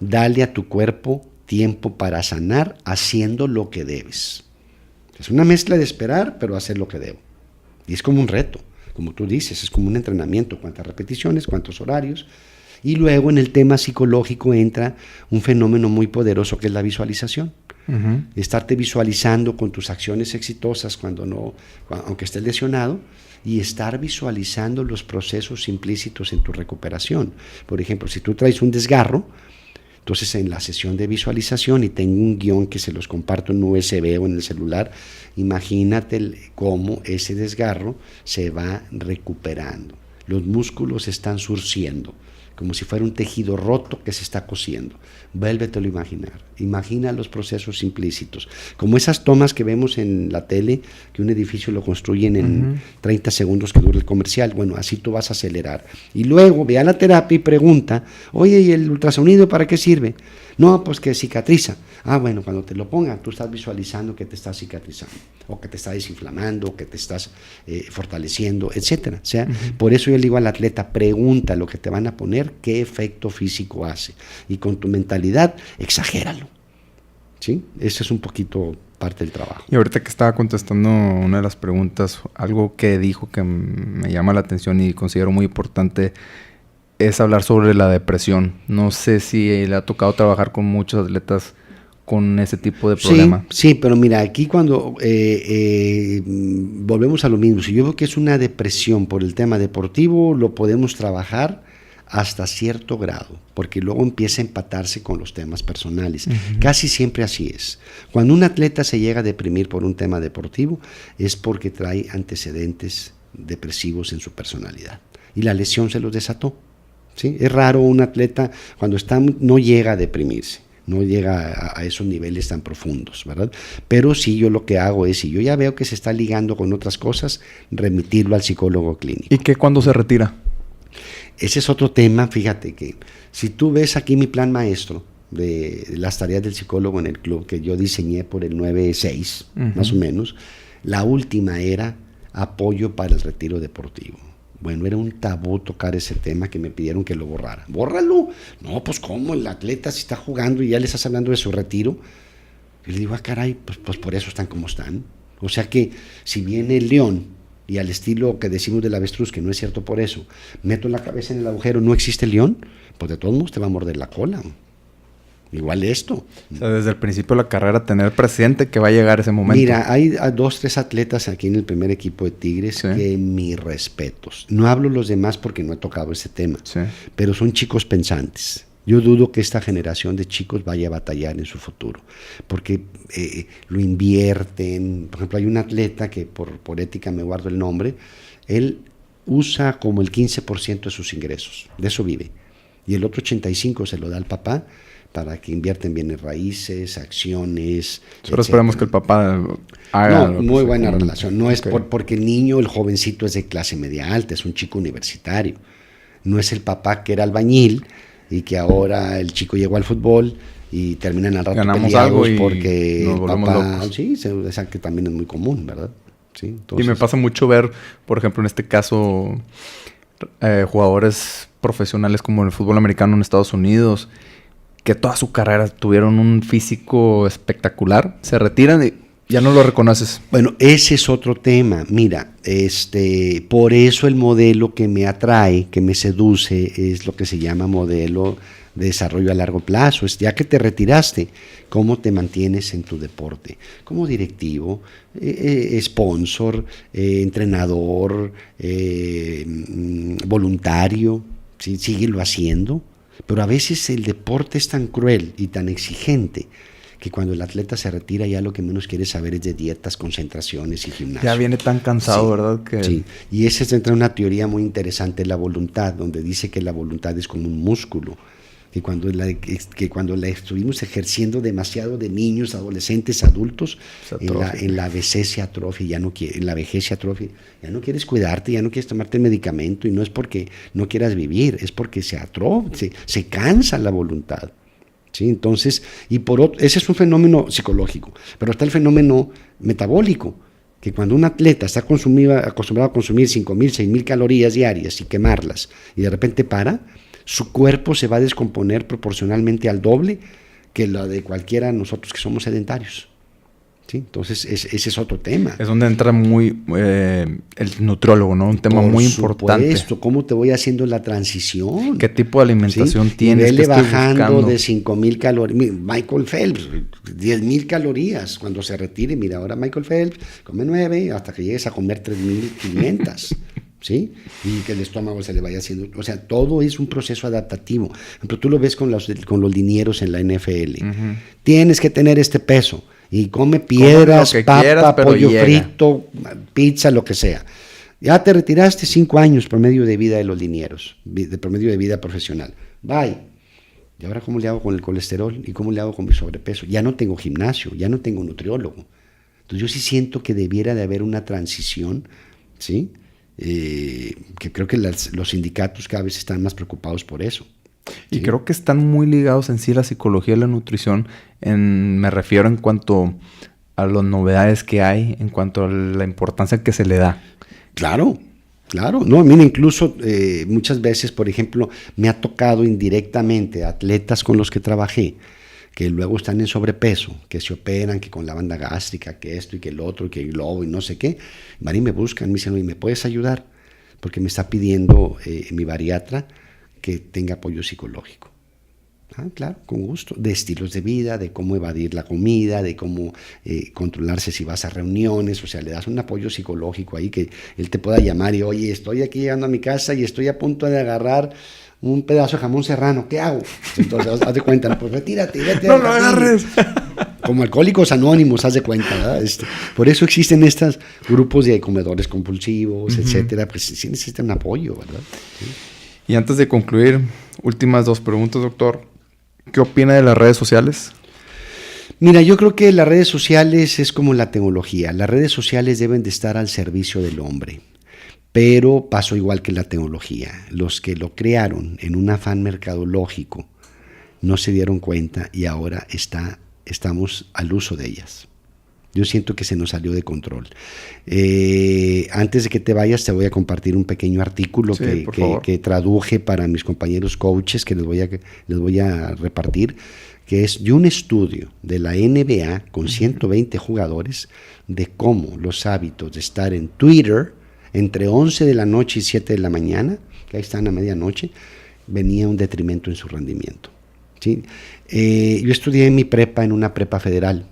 Dale a tu cuerpo tiempo para sanar haciendo lo que debes. Es una mezcla de esperar, pero hacer lo que debo. Y es como un reto, como tú dices, es como un entrenamiento. ¿Cuántas repeticiones? ¿Cuántos horarios? Y luego en el tema psicológico entra un fenómeno muy poderoso que es la visualización. Estarte visualizando con tus acciones exitosas aunque estés lesionado, y estar visualizando los procesos implícitos en tu recuperación. Por ejemplo, si tú traes un desgarro, entonces en la sesión de visualización, y tengo un guión que se los comparto en USB o en el celular, imagínate cómo ese desgarro se va recuperando. Los músculos están surciendo. como si fuera un tejido roto que se está cosiendo. Vuélvetelo a imaginar. Imagina los procesos implícitos. Como esas tomas que vemos en la tele, que un edificio lo construyen en 30 segundos que dura el comercial. Bueno, así tú vas a acelerar. Y luego ve a la terapia y pregunta, oye, ¿y el ultrasonido para qué sirve? No, pues que cicatriza. Ah, bueno, cuando te lo pongan, tú estás visualizando que te estás cicatrizando, o que te estás desinflamando, o que te estás fortaleciendo, etcétera. O sea, por eso yo le digo al atleta, pregunta lo que te van a poner, qué efecto físico hace. Y con tu mentalidad, exagéralo. ¿Sí? Ese es un poquito parte del trabajo. Y ahorita que estaba contestando una de las preguntas, algo que dijo que me llama la atención y considero muy importante es hablar sobre la depresión. No sé si le ha tocado trabajar con muchos atletas con ese tipo de problema. Sí, pero mira, aquí cuando volvemos a lo mismo, si yo veo que es una depresión por el tema deportivo, lo podemos trabajar hasta cierto grado, porque luego empieza a empatarse con los temas personales. Casi siempre así es. Cuando un atleta se llega a deprimir por un tema deportivo, es porque trae antecedentes depresivos en su personalidad. Y la lesión se los desató. ¿Sí? Es raro un atleta cuando no llega a deprimirse, no llega a esos niveles tan profundos, ¿verdad? Pero sí, yo lo que hago es, si yo ya veo que se está ligando con otras cosas, remitirlo al psicólogo clínico. ¿Y qué cuando se retira? Ese es otro tema, fíjate que si tú ves aquí mi plan maestro de las tareas del psicólogo en el club, que yo diseñé por el 9-6, más o menos, la última era apoyo para el retiro deportivo. Bueno, era un tabú tocar ese tema que me pidieron que lo borrara. ¡Bórralo! No, pues ¿cómo? El atleta si está jugando y ya le estás hablando de su retiro. Y le digo, caray, pues por eso están como están. O sea que si viene el león y al estilo que decimos del avestruz, que no es cierto por eso, meto la cabeza en el agujero, no existe el león, pues de todos modos te va a morder la cola. Igual esto. O sea, desde el principio de la carrera tener presente que va a llegar ese momento. Mira, hay 2, 3 atletas aquí en el primer equipo de Tigres que mis respetos. No hablo los demás porque no he tocado ese tema, pero son chicos pensantes. Yo dudo que esta generación de chicos vaya a batallar en su futuro, porque lo invierten. Por ejemplo, hay un atleta que por ética me guardo el nombre, él usa como el 15% de sus ingresos, de eso vive, y el otro 85% se lo da al papá, para que invierten bienes raíces, acciones. Solo esperamos que el papá haga. No, muy buena relación. No es porque el niño, el jovencito es de clase media alta, es un chico universitario. No es el papá que era albañil y que ahora el chico llegó al fútbol y terminan al rato ganamos peleados algo y porque nos volvemos papá, locos. sí, esa que también es muy común, ¿verdad? Sí, entonces, y me pasa mucho ver, por ejemplo, en este caso, jugadores profesionales como en el fútbol americano en Estados Unidos, que toda su carrera tuvieron un físico espectacular, se retiran y ya no lo reconoces. Bueno, ese es otro tema. Mira, por eso el modelo que me atrae, que me seduce, es lo que se llama modelo de desarrollo a largo plazo. Es ya que te retiraste, ¿cómo te mantienes en tu deporte? Como directivo, sponsor, entrenador, voluntario, ¿sí? Síguelo haciendo. Pero a veces el deporte es tan cruel y tan exigente que cuando el atleta se retira ya lo que menos quiere saber es de dietas, concentraciones y gimnasio. Ya viene tan cansado, ¿verdad? Sí, y esa es una teoría muy interesante, la voluntad, donde dice que la voluntad es como un músculo, que cuando la estuvimos ejerciendo demasiado de niños, adolescentes, adultos, en la vejez se atrofia, ya no quieres cuidarte, ya no quieres tomarte el medicamento, y no es porque no quieras vivir, es porque se cansa la voluntad. ¿Sí? Entonces, ese es un fenómeno psicológico, pero está el fenómeno metabólico, que cuando un atleta está acostumbrado a consumir 5,000, 6,000 calorías diarias y quemarlas, y de repente su cuerpo se va a descomponer proporcionalmente al doble que lo de cualquiera de nosotros que somos sedentarios. ¿Sí? Entonces, ese es otro tema. Es donde entra muy el nutriólogo, ¿no? Un tema muy importante. Por supuesto, ¿cómo te voy haciendo la transición? ¿Qué tipo de alimentación tienes? Vele bajando de 5,000 calorías. Michael Phelps, 10,000 calorías cuando se retire. Mira, ahora Michael Phelps come 9 hasta que llegues a comer 3,500. ¿Sí? Y que el estómago se le vaya haciendo. O sea, todo es un proceso adaptativo. Por ejemplo, tú lo ves con los linieros en la NFL. Tienes que tener este peso. Y come piedras, papa, pollo frito, pizza, lo que sea. Ya te retiraste 5 años promedio de vida de los linieros, de promedio de vida profesional. Bye. ¿Y ahora cómo le hago con el colesterol? ¿Y cómo le hago con mi sobrepeso? Ya no tengo gimnasio, ya no tengo nutriólogo. Entonces yo sí siento que debiera de haber una transición, ¿sí? Que creo que los sindicatos cada vez están más preocupados por eso. Y ¿sí? creo que están muy ligados en sí la psicología y la nutrición. Me refiero en cuanto a las novedades que hay, en cuanto a la importancia que se le da. Claro. No, mira, incluso muchas veces, por ejemplo, me ha tocado indirectamente atletas con los que trabajé, que luego están en sobrepeso, que se operan, que con la banda gástrica, que esto y que el otro, que el globo y no sé qué. Van y me buscan, me dicen, oye, ¿me puedes ayudar? Porque me está pidiendo mi bariatra que tenga apoyo psicológico. Ah, claro, con gusto. De estilos de vida, de cómo evadir la comida, de cómo controlarse si vas a reuniones. O sea, le das un apoyo psicológico ahí que él te pueda llamar y, oye, estoy aquí llegando a mi casa y estoy a punto de agarrar un pedazo de jamón serrano, ¿qué hago? Entonces, haz de cuenta, pues retírate, vete. No lo agarres. Como Alcohólicos Anónimos, haz de cuenta, ¿verdad? Por eso existen estos grupos de comedores compulsivos, etcétera, pues sí necesitan un apoyo, ¿verdad? Sí. Y antes de concluir, últimas 2 preguntas, doctor. ¿Qué opina de las redes sociales? Mira, yo creo que las redes sociales es como la tecnología. Las redes sociales deben de estar al servicio del hombre. Pero pasó igual que la tecnología. Los que lo crearon en un afán mercadológico no se dieron cuenta y ahora estamos al uso de ellas. Yo siento que se nos salió de control. Antes de que te vayas, te voy a compartir un pequeño artículo que traduje para mis compañeros coaches, que les voy a repartir, que es de un estudio de la NBA con 120 jugadores de cómo los hábitos de estar en Twitter entre 11 de la noche y 7 de la mañana, que ahí están a medianoche, venía un detrimento en su rendimiento. ¿Sí? Yo estudié en mi prepa, en una prepa federal,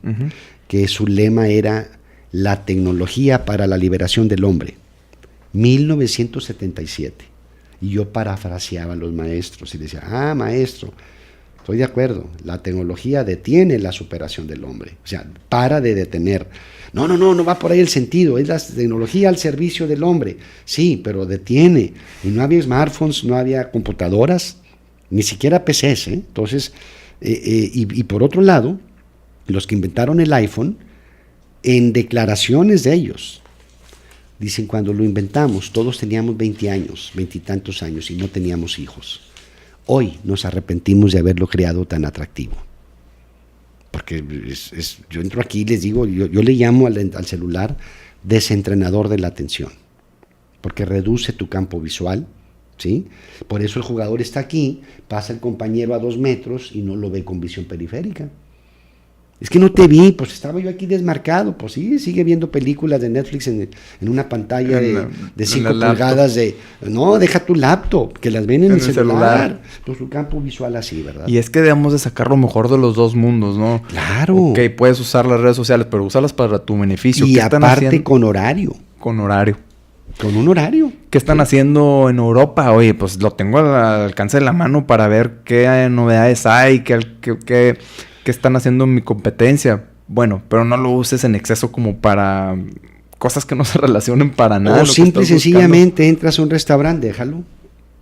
que su lema era la tecnología para la liberación del hombre, 1977. Y yo parafraseaba a los maestros y decía, maestro, estoy de acuerdo, la tecnología detiene la superación del hombre, o sea, para de detener. No va por ahí el sentido, es la tecnología al servicio del hombre. Sí, pero detiene. Y no había smartphones, no había computadoras, ni siquiera PCs, ¿eh? Entonces, y por otro lado, los que inventaron el iPhone, en declaraciones de ellos, dicen, cuando lo inventamos, todos teníamos 20 años, 20 y tantos años, y no teníamos hijos. Hoy nos arrepentimos de haberlo creado tan atractivo. Porque yo entro aquí y les digo, yo le llamo al celular desentrenador de la atención, porque reduce tu campo visual, ¿sí? Por eso el jugador está aquí, pasa el compañero a 2 metros y no lo ve con visión periférica. Es que no te vi, pues estaba yo aquí desmarcado. Pues sí, sigue viendo películas de Netflix en una pantalla de 5 pulgadas de... No, deja tu laptop, que las ven en el celular. Pues su campo visual así, ¿verdad? Y es que debemos de sacar lo mejor de los 2 mundos, ¿no? Claro. Ok, puedes usar las redes sociales, pero úsalas para tu beneficio. Y aparte con horario. Con horario. Con un horario. ¿Qué están haciendo en Europa? Oye, pues lo tengo al alcance de la mano para ver qué novedades hay, qué están haciendo en mi competencia. Bueno, pero no lo uses en exceso como para cosas que no se relacionen para nada. O simple y sencillamente entras a un restaurante, déjalo.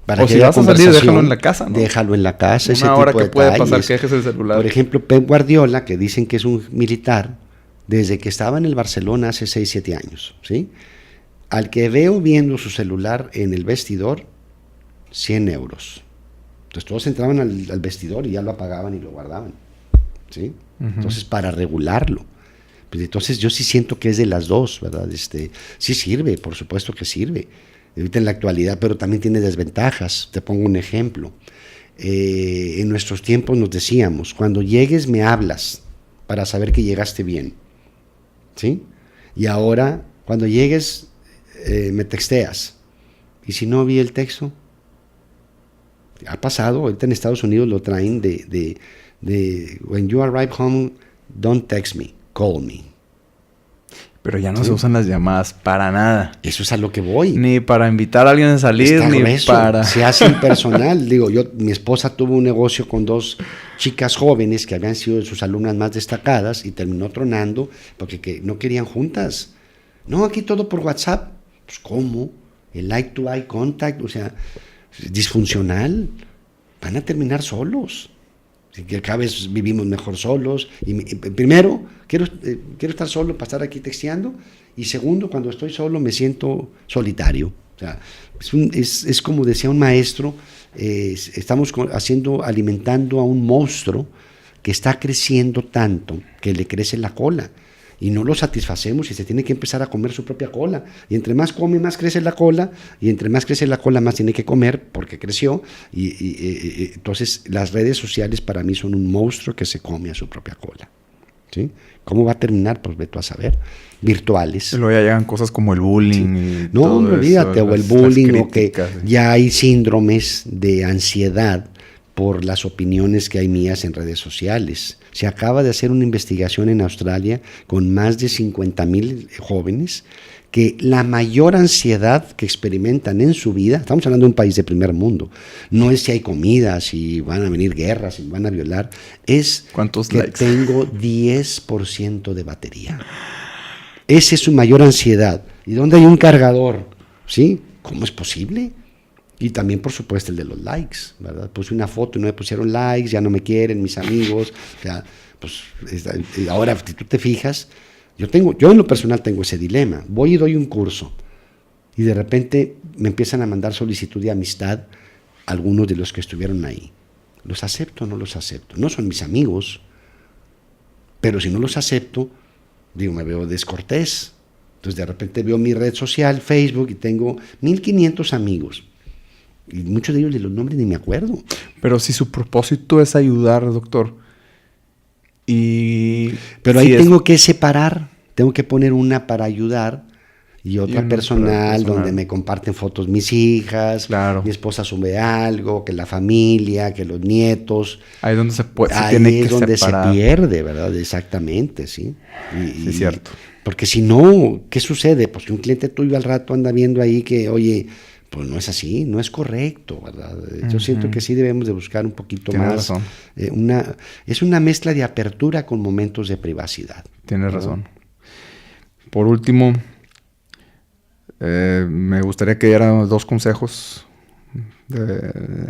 O si vas a salir, déjalo en la casa, ¿no? Déjalo en la casa. Una hora que puede pasar que dejes el celular. Por ejemplo, Pep Guardiola, que dicen que es un militar, desde que estaba en el Barcelona hace 6, 7 años, ¿sí? Al que veo viendo su celular en el vestidor, 100 euros. Entonces todos entraban al vestidor y ya lo apagaban y lo guardaban. ¿Sí? Entonces, para regularlo. Pues entonces yo sí siento que es de las dos, ¿verdad? Sí sirve, por supuesto que sirve. Ahorita en la actualidad, pero también tiene desventajas. Te pongo un ejemplo. En nuestros tiempos nos decíamos, cuando llegues me hablas para saber que llegaste bien. ¿Sí? Y ahora, cuando llegues, me texteas. ¿Y si no vi el texto? Ha pasado, ahorita en Estados Unidos lo traen de when you arrive home, don't text me, call me. Pero ya no se usan las llamadas para nada. Eso es a lo que voy. Ni para invitar a alguien a salir, está ni grueso, para... se hace impersonal. Digo, mi esposa tuvo un negocio con 2 chicas jóvenes que habían sido de sus alumnas más destacadas y terminó tronando porque no querían juntas. No, aquí todo por WhatsApp. Pues, ¿cómo? El eye-to-eye contact, o sea, disfuncional, van a terminar solos. Así que cada vez vivimos mejor solos. Primero, quiero estar solo para estar aquí texteando. Y segundo, cuando estoy solo me siento solitario. O sea, es como decía un maestro, estamos alimentando a un monstruo que está creciendo tanto que le crece la cola. Y no lo satisfacemos y se tiene que empezar a comer su propia cola. Y entre más come, más crece la cola. Y entre más crece la cola, más tiene que comer porque creció. Entonces, las redes sociales para mí son un monstruo que se come a su propia cola. ¿Sí? ¿Cómo va a terminar? Pues ve tú a saber. Virtuales. Y luego ya llegan cosas como el bullying. Sí. Y no olvídate, o el bullying, o que ya hay síndromes de ansiedad por las opiniones que hay mías en redes sociales. Se acaba de hacer una investigación en Australia con más de 50,000 jóvenes que la mayor ansiedad que experimentan en su vida, estamos hablando de un país de primer mundo, no es si hay comida, si van a venir guerras, si van a violar, es que likes? Tengo 10% de batería. Esa es su mayor ansiedad. ¿Y dónde hay un cargador? ¿Sí? ¿Cómo es posible? Y también, por supuesto, el de los likes, ¿verdad? Puse una foto y no me pusieron likes, ya no me quieren mis amigos. O sea, pues, ahora, si tú te fijas, yo en lo personal tengo ese dilema. Voy y doy un curso y de repente me empiezan a mandar solicitud de amistad algunos de los que estuvieron ahí. ¿Los acepto o no los acepto? No son mis amigos, pero si no los acepto, digo, me veo descortés. Entonces, de repente veo mi red social, Facebook, y tengo 1,500 amigos. Y muchos de ellos de los nombres ni me acuerdo. Pero si su propósito es ayudar, doctor. Pero ahí tengo que separar. Tengo que poner una para ayudar y otra personal, donde me comparten fotos mis hijas, claro. Mi esposa sube algo, que la familia, que los nietos. Ahí es donde ahí es donde se pierde, ¿verdad? Exactamente, sí. Sí, es cierto. Porque si no, ¿qué sucede? Pues que un cliente tuyo al rato anda viendo ahí que, oye, pues no es así, no es correcto, ¿verdad? Yo siento que sí debemos de buscar un poquito más. Razón. Es una mezcla de apertura con momentos de privacidad. Tienes razón. Por último, me gustaría que dieran 2 consejos.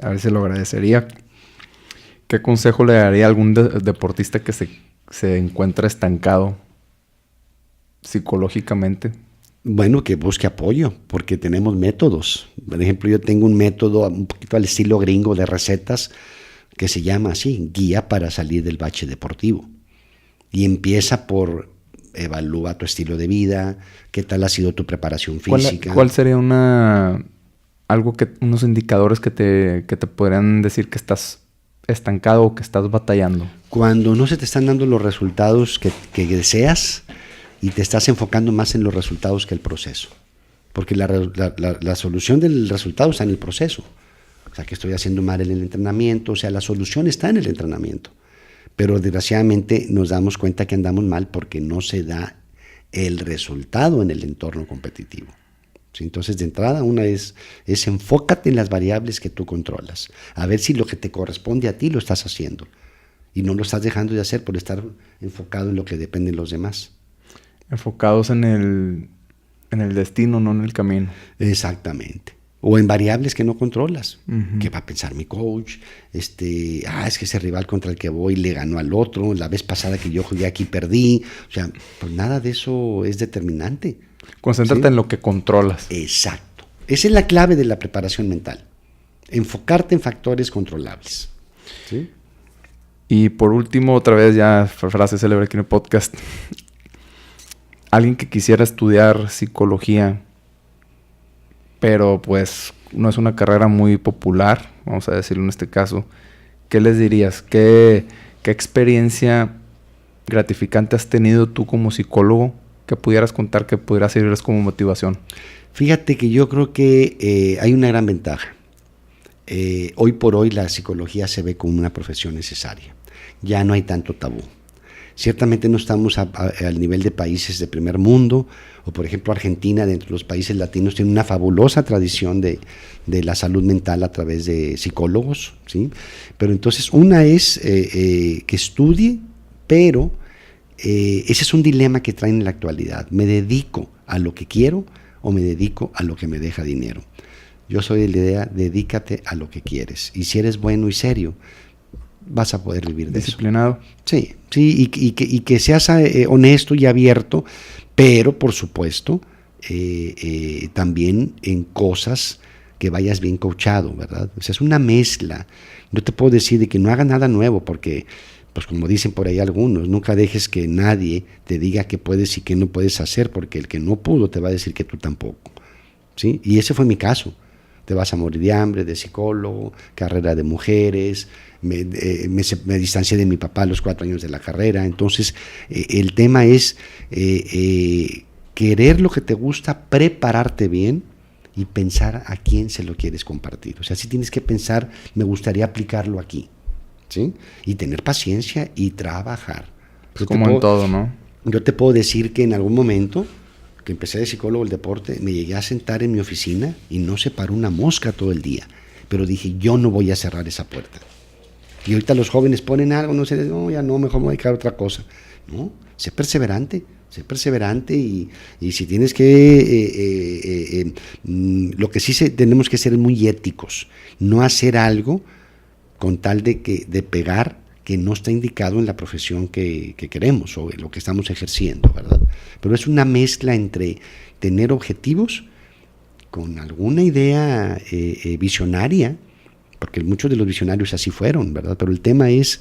A ver si lo agradecería. ¿Qué consejo le daría a algún deportista que se encuentra estancado psicológicamente? Bueno, que busque apoyo, porque tenemos métodos. Por ejemplo, yo tengo un método un poquito al estilo gringo de recetas que se llama así, Guía para salir del bache deportivo. Y empieza por evalúa tu estilo de vida, qué tal ha sido tu preparación física. ¿Cuál sería unos indicadores que te podrían decir que estás estancado o que estás batallando? Cuando no se te están dando los resultados que deseas, y te estás enfocando más en los resultados que el proceso. Porque la solución del resultado está en el proceso. O sea, que estoy haciendo mal en el entrenamiento. O sea, la solución está en el entrenamiento. Pero desgraciadamente nos damos cuenta que andamos mal porque no se da el resultado en el entorno competitivo. ¿Sí? Entonces, de entrada, una es enfócate en las variables que tú controlas. A ver si lo que te corresponde a ti lo estás haciendo. Y no lo estás dejando de hacer por estar enfocado en lo que dependen los demás. Enfocados en el destino, no en el camino. Exactamente. O en variables que no controlas. ¿Qué va a pensar mi coach? Es que ese rival contra el que voy le ganó al otro. La vez pasada que yo jugué aquí perdí. O sea, pues nada de eso es determinante. Concéntrate en lo que controlas. Exacto. Esa es la clave de la preparación mental. Enfocarte en factores controlables. ¿Sí? Y por último, otra vez ya frase célebre aquí en el podcast. Alguien que quisiera estudiar psicología, pero pues no es una carrera muy popular, vamos a decirlo en este caso, ¿qué les dirías? ¿Qué experiencia gratificante has tenido tú como psicólogo que pudieras contar, que pudiera servirles como motivación? Fíjate que yo creo que hay una gran ventaja. Hoy por hoy la psicología se ve como una profesión necesaria. Ya no hay tanto tabú. Ciertamente no estamos al nivel de países de primer mundo, o por ejemplo Argentina, dentro de los países latinos, tiene una fabulosa tradición de la salud mental a través de psicólogos, ¿sí? Pero entonces una es que estudie, pero ese es un dilema que traen en la actualidad. ¿Me dedico a lo que quiero o me dedico a lo que me deja dinero. Yo soy de la idea, dedícate a lo que quieres. Y si eres bueno y serio, vas a poder vivir de disciplinado. eso. Sí, y que seas honesto y abierto, pero por supuesto, también en cosas que vayas bien coachado, ¿verdad? O sea, es una mezcla. No te puedo decir de que no haga nada nuevo, porque, pues como dicen por ahí algunos, nunca dejes que nadie te diga qué puedes y qué no puedes hacer, porque el que no pudo te va a decir que tú tampoco, ¿sí? Y ese fue mi caso. Te vas a morir de hambre, de psicólogo, carrera de mujeres, me distancié de mi papá a los 4 años de la carrera. Entonces, el tema es querer lo que te gusta, prepararte bien y pensar a quién se lo quieres compartir. O sea, sí tienes que pensar, me gustaría aplicarlo aquí, ¿sí? Y tener paciencia y trabajar. Pues como en todo, ¿no? Yo te puedo decir que en algún momento que empecé de psicólogo del deporte, me llegué a sentar en mi oficina y no se paró una mosca todo el día. Pero dije, yo no voy a cerrar esa puerta. Y ahorita los jóvenes ponen algo, no sé, no, ya no, mejor me voy a dedicar a otra cosa. No, sé perseverante y si tienes que... lo que sí tenemos que ser muy éticos, no hacer algo con tal de pegar que no está indicado en la profesión que queremos o en lo que estamos ejerciendo, ¿verdad? Pero es una mezcla entre tener objetivos con alguna idea visionaria, porque muchos de los visionarios así fueron, ¿verdad? Pero el tema es,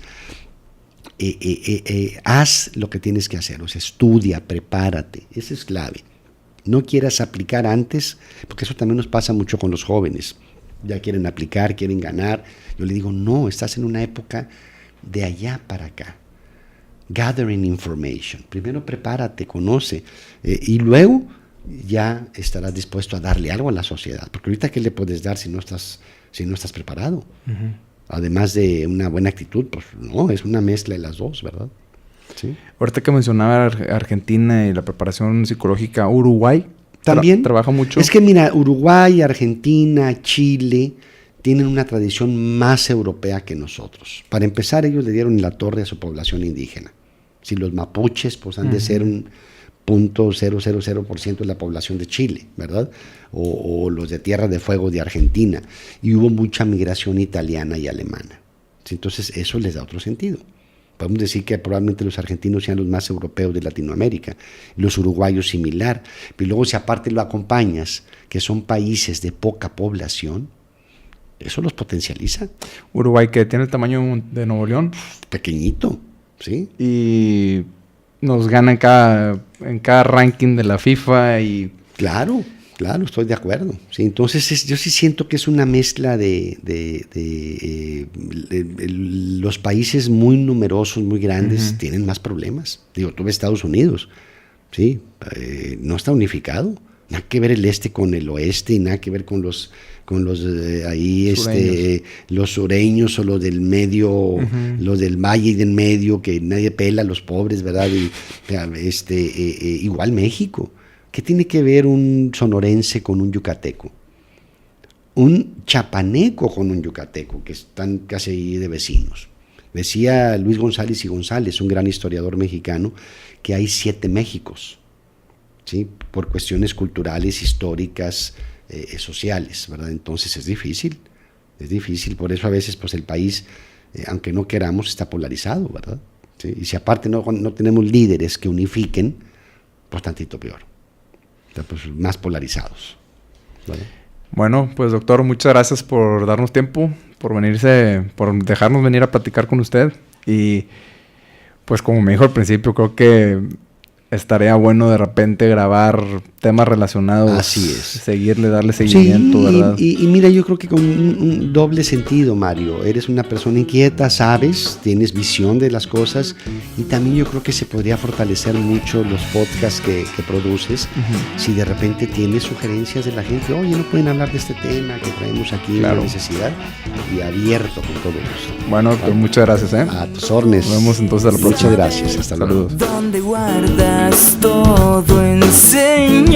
haz lo que tienes que hacer, o sea, estudia, prepárate, esa es clave. No quieras aplicar antes, porque eso también nos pasa mucho con los jóvenes. Ya quieren aplicar, quieren ganar. Yo le digo, no, estás en una época de allá para acá. Gathering information. Primero prepárate, conoce, y luego ya estarás dispuesto a darle algo a la sociedad. Porque ahorita, ¿qué le puedes dar si no estás preparado? Uh-huh. Además de una buena actitud, pues no, es una mezcla de las dos, ¿verdad? Sí. Ahorita que mencionaba Argentina y la preparación psicológica, Uruguay también trabaja mucho. Es que mira, Uruguay, Argentina, Chile tienen una tradición más europea que nosotros. Para empezar, ellos le dieron la torre a su población indígena. Si los mapuches, pues han de ser un 0.000% de la población de Chile, ¿verdad? O los de Tierra de Fuego de Argentina. Y hubo mucha migración italiana y alemana. Entonces, eso les da otro sentido. Podemos decir que probablemente los argentinos sean los más europeos de Latinoamérica, los uruguayos similar. Pero luego, si aparte lo acompañas, que son países de poca población, eso los potencializa. Uruguay, que tiene el tamaño de Nuevo León. Pequeñito, ¿sí? Y nos gana en cada ranking de la FIFA y... Claro, estoy de acuerdo. Sí, entonces, yo sí siento que es una mezcla de los países muy numerosos, muy grandes, uh-huh, tienen más problemas. Digo, tú ves Estados Unidos, ¿sí? No está unificado. Nada que ver el este con el oeste y nada que ver con los sureños. Los sureños o los del medio, uh-huh, los del valle y del medio, que nadie pela a los pobres, ¿verdad? Y, igual México. ¿Qué tiene que ver un sonorense con un yucateco? Un chapaneco con un yucateco, que están casi ahí de vecinos. Decía Luis González y González, un gran historiador mexicano, que hay 7 Méxicos, ¿sí? Por cuestiones culturales, históricas, sociales, ¿verdad? Entonces es difícil, por eso a veces pues el país, aunque no queramos, está polarizado, ¿verdad? ¿Sí? Y si aparte no tenemos líderes que unifiquen, pues tantito peor, está pues más polarizados, ¿vale? Bueno, pues doctor, muchas gracias por darnos tiempo, por dejarnos venir a platicar con usted y pues como me dijo al principio, creo que estaría bueno de repente grabar temas relacionados. Así es. Darle seguimiento, sí, ¿verdad? Y mira, yo creo que con un doble sentido, Mario. Eres una persona inquieta, sabes, tienes visión de las cosas y también yo creo que se podría fortalecer mucho los podcasts que produces, uh-huh, si de repente tienes sugerencias de la gente, oye, no pueden hablar de este tema que traemos aquí, claro, la necesidad, y abierto con todo eso. Bueno, pues muchas gracias, A tus órdenes. Nos vemos entonces a la próxima. Muchas gracias, hasta luego. Saludos. ¿Dónde guardas todo enseñado?